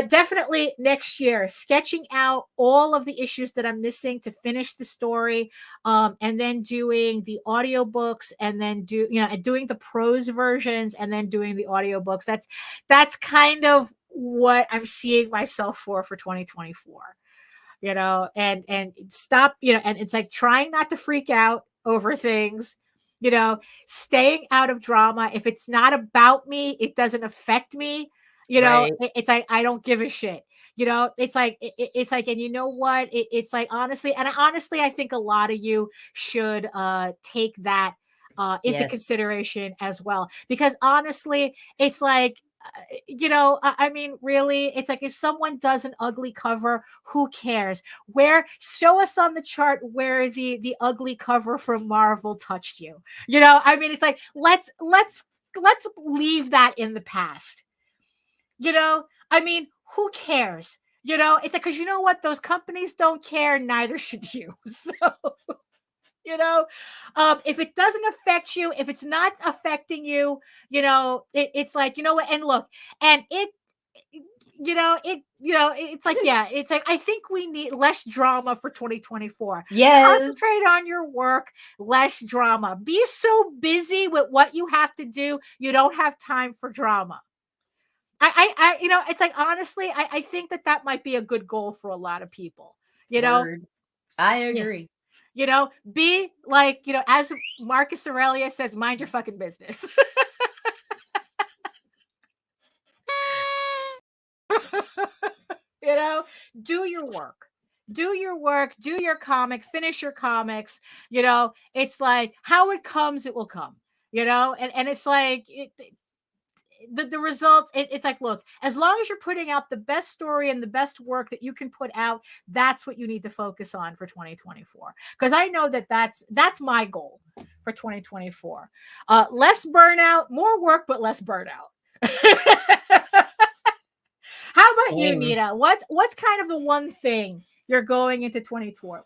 definitely next year, sketching out all of the issues that I'm missing to finish the story, and then doing the audiobooks, and then doing the prose versions, and then doing the audiobooks. That's kind of what I'm seeing myself for 2024. You know, and stop, you know, and it's like trying not to freak out over things, you know, staying out of drama. If it's not about me, it doesn't affect me, you know. It's like I don't give a shit, you know. It's like it's like, and you know what, it's like, honestly, I think a lot of you should take that into consideration as well, because honestly, it's like, you know, I mean, really, it's like, if someone does an ugly cover, who cares? Show us on the chart where the ugly cover from Marvel touched you. You know, I mean, it's like, let's leave that in the past. You know, I mean, who cares? You know, it's like, because you know what, those companies don't care, neither should you. So, you know, if it doesn't affect you, if it's not affecting you, you know, it's like, you know what, and look, and it's like, yeah, it's like, I think we need less drama for 2024. Concentrate on your work, less drama. Be so busy with what you have to do, you don't have time for drama. I you know, it's like, honestly, I think that might be a good goal for a lot of people, you know. I agree. Yeah. You know, be like, you know, as Marcus Aurelius says, mind your fucking business. You know, do your work, do your comic, finish your comics. You know, it's like, how it comes, it will come, you know, and it's like, the results, it's like, look, as long as you're putting out the best story and the best work that you can put out, that's what you need to focus on for 2024. Because I know that's my goal for 2024. Less burnout, more work, but less burnout. How about you, Nita? What's kind of the one thing you're going into 2024?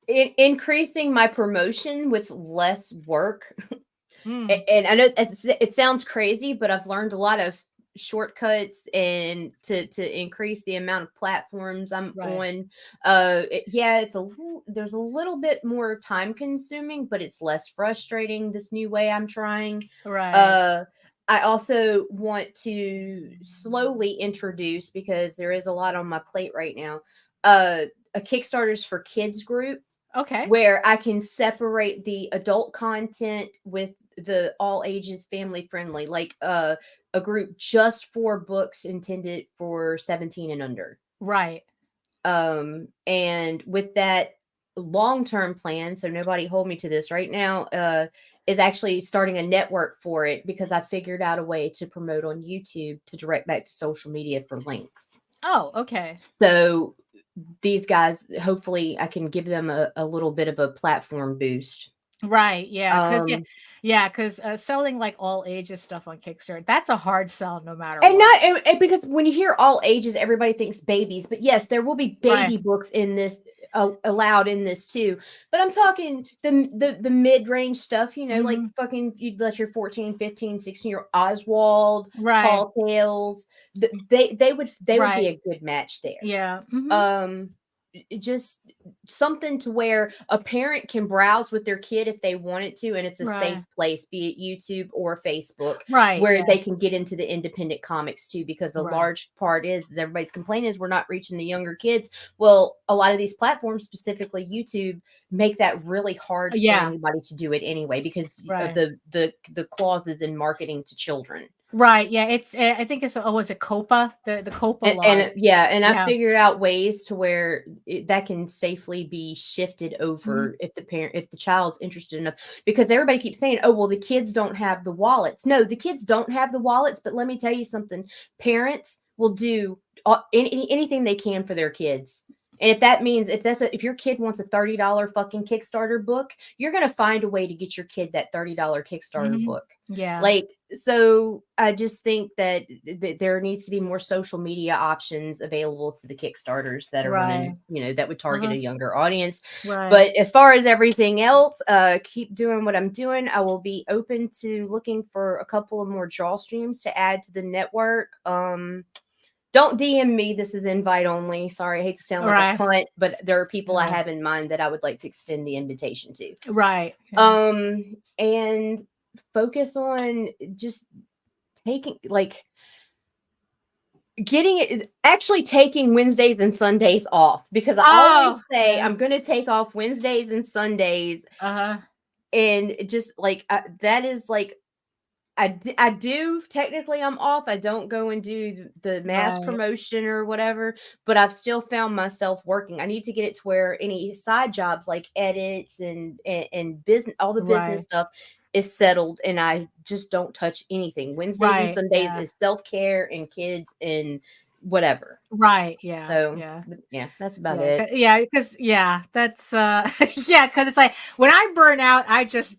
Increasing my promotion with less work. And I know it sounds crazy, but I've learned a lot of shortcuts and to increase the amount of platforms I'm on. There's a little bit more time consuming, but it's less frustrating this new way I'm trying. I also want to slowly introduce, because there is a lot on my plate right now, a Kickstarters for Kids group. Okay. Where I can separate the adult content with the all ages family friendly, like a group just for books intended for 17 and under. Right. And with that long-term plan, so nobody hold me to this right now, is actually starting a network for it, because I figured out a way to promote on YouTube to direct back to social media for links. Oh, okay. So these guys, hopefully I can give them a little bit of a platform boost. Right. Yeah. Because selling like all ages stuff on Kickstarter, that's a hard sell no matter And what. not because when you hear all ages, everybody thinks babies, but yes, there will be baby books in this allowed in this too. But I'm talking the mid-range stuff, like fucking you'd let your 14, 15, 16-year Oswald, Tall Tales, they would be a good match there. Yeah. Just something to where a parent can browse with their kid if they wanted to, and it's a safe place, be it YouTube or Facebook, where they can get into the independent comics too, because a large part is everybody's complaint is we're not reaching the younger kids. Well, a lot of these platforms, specifically YouTube, make that really hard for anybody to do it anyway, because of the clauses in marketing to children. Right. Yeah. It's. I think it's. Oh, is it COPA? The COPA laws. I figured out ways to where that can safely be shifted over if the child's interested enough. Because everybody keeps saying, "Oh, well, the kids don't have the wallets." No, the kids don't have the wallets. But let me tell you something: parents will do anything they can for their kids. And if that means if your kid wants a $30 fucking Kickstarter book, you're gonna find a way to get your kid that $30 Kickstarter book. Yeah. Like, so I just think that there needs to be more social media options available to the Kickstarters that are running, that would target a younger audience. Right. But as far as everything else, keep doing what I'm doing. I will be open to looking for a couple of more draw streams to add to the network. Don't DM me. This is invite only. Sorry, I hate to sound like a cunt, but there are people I have in mind that I would like to extend the invitation to. Right. And focus on just taking taking Wednesdays and Sundays off, because I always say I'm going to take off Wednesdays and Sundays. And just that is I do technically I'm off. I don't go and do the mass promotion or whatever, but I've still found myself working. I need to get it to where any side jobs like edits and business, all the business stuff is settled, and I just don't touch anything. Wednesdays and Sundays is self-care and kids and whatever. Right. Yeah. So that's about it. Yeah. Because that's because it's like when I burn out, I just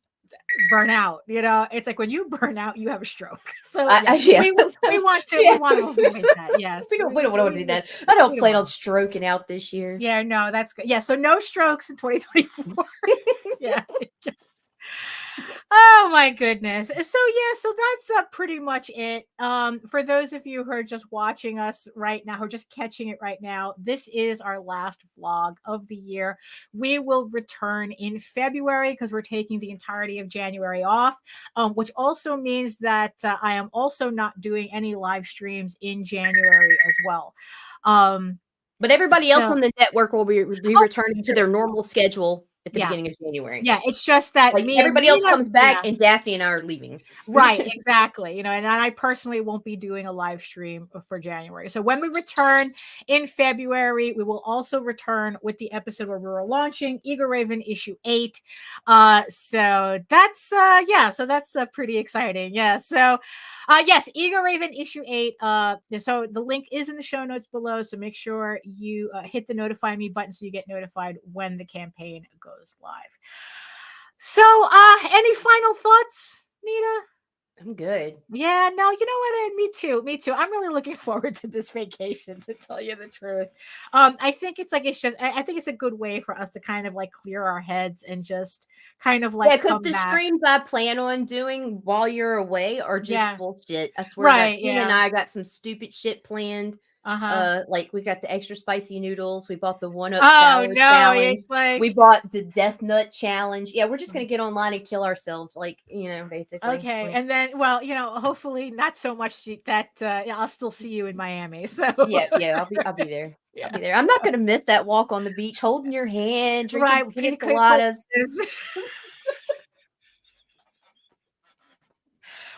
burn out. It's like when you burn out, you have a stroke. So we want to avoid that. Yes. We don't want to do that. I don't plan on stroking out this year. Yeah, no, that's good. Yeah, so no strokes in 2024. Yeah. Oh my goodness. So that's pretty much it. For those of you who are just watching us right now, who are just catching it right now, this is our last vlog of the year. We will return in February because we're taking the entirety of January off, which also means that I am also not doing any live streams in January as well. But everybody else on the network will be returning to their normal schedule at the beginning of January. Yeah, it's just that everybody else comes back and Daphne and I are leaving. Right, exactly. And I personally won't be doing a live stream for January. So when we return in February, we will also return with the episode where we were launching Eagle Raven issue 8. So that's that's pretty exciting. Yeah. So yes, Eagle Raven issue 8. So the link is in the show notes below. So make sure you hit the notify me button so you get notified when the campaign goes live. So any final thoughts, Nita? I'm good. Yeah, no, you know what? Me too. I'm really looking forward to this vacation, to tell you the truth. I think I think it's a good way for us to kind of clear our heads and just kind of because the streams I plan on doing while you're away are just bullshit. I swear, Tina and I got some stupid shit planned. Like we got the extra spicy noodles. We bought the 1-Up Oh sour no, challenge. it's like We bought the death nut challenge. Yeah, we're just gonna get online and kill ourselves, like, basically. okay. Like, And then, well, hopefully not so much that I'll still see you in Miami. So yeah, I'll be there. Yeah. I'll be there. I'm not gonna miss that walk on the beach, holding your hand, drinking right, pina coladas.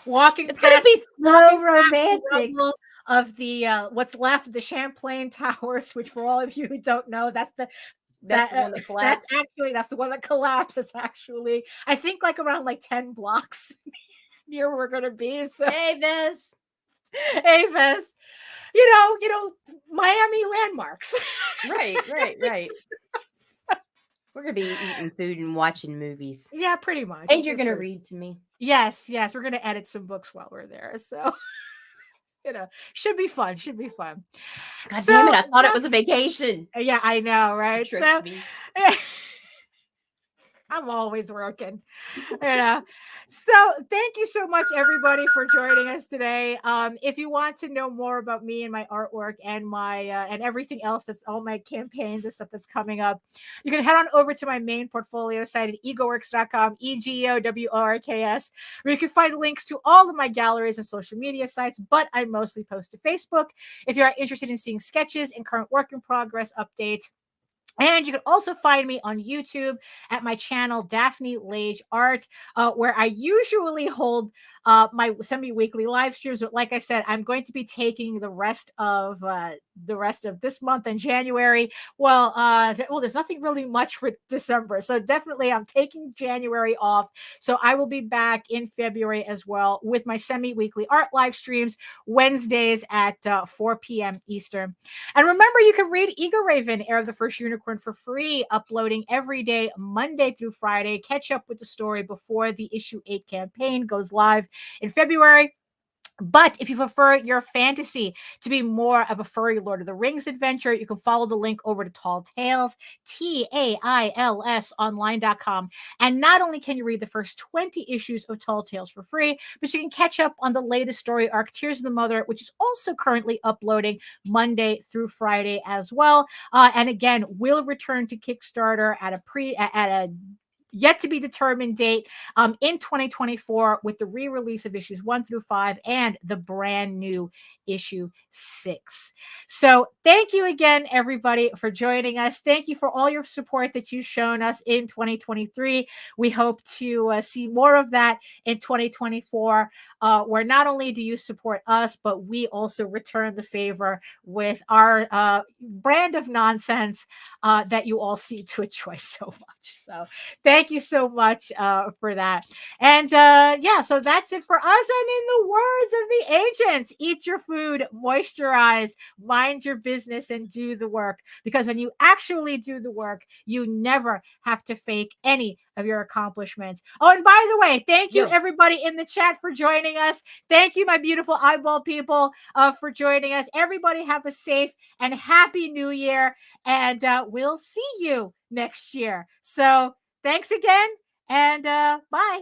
Walking It's gonna past be so walking past the romantic. rubble of the what's left of the Champlain Towers, which for all of you who don't know, that's the That's the one that collapsed. that's the one that collapses. Actually, I think like around like 10 blocks near where we're gonna be. So Hey, Bess. Avis, Miami landmarks. Right. We're gonna be eating food and watching movies. Yeah, pretty much. And you're gonna read to me. Yes, we're gonna edit some books while we're there. So should be fun. God damn it! I thought it was a vacation. Yeah, I know, right? Tricked So me. I'm always working. So thank you so much, everybody, for joining us today. If you want to know more about me and my artwork and my and everything else, that's all my campaigns and stuff that's coming up, you can head on over to my main portfolio site at egoworks.com, EGOWORKS, where you can find links to all of my galleries and social media sites, but I mostly post to Facebook. If you are interested in seeing sketches and current work in progress updates. And you can also find me on YouTube at my channel, Daphne Lage Art, where I usually hold my semi-weekly live streams. But like I said, I'm going to be taking the rest of this month in January. Well, there's nothing really much for December, so definitely I'm taking January off. So I will be back in February as well with my semi-weekly art live streams Wednesdays at 4 p.m. Eastern. And remember, you can read Ego Raven, Heir of the First Unicorn, for free, uploading every day, Monday through Friday. Catch up with the story before the issue 8 campaign goes live in February. But if you prefer your fantasy to be more of a furry Lord of the Rings adventure, you can follow the link over to Tall Tales, TAILS online.com. And not only can you read the first 20 issues of Tall Tales for free, but you can catch up on the latest story arc, Tears of the Mother, which is also currently uploading Monday through Friday as well. And again, will return to Kickstarter at a yet to be determined date in 2024 with the re-release of issues 1 through 5 and the brand new issue 6. So thank you again, everybody, for joining us. Thank you for all your support that you've shown us in 2023. We hope to see more of that in 2024, where not only do you support us, but we also return the favor with our brand of nonsense that you all seem to enjoy so much. So thank you so much for that. And so that's it for us. And in the words of the ancients, eat your food, moisturize, mind your business, and do the work. Because when you actually do the work, you never have to fake any of your accomplishments. Oh, and by the way, thank you everybody in the chat for joining us. Thank you, my beautiful eyeball people, for joining us. Everybody have a safe and happy new year. And we'll see you next year. So thanks again, and bye.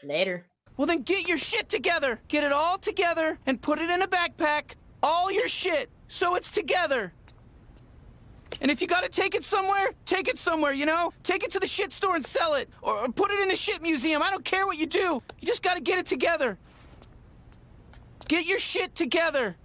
Later. Well, then get your shit together. Get it all together and put it in a backpack. All your shit, so it's together. And if you gotta take it somewhere, take it somewhere, Take it to the shit store and sell it. Or put it in a shit museum. I don't care what you do. You just gotta get it together. Get your shit together.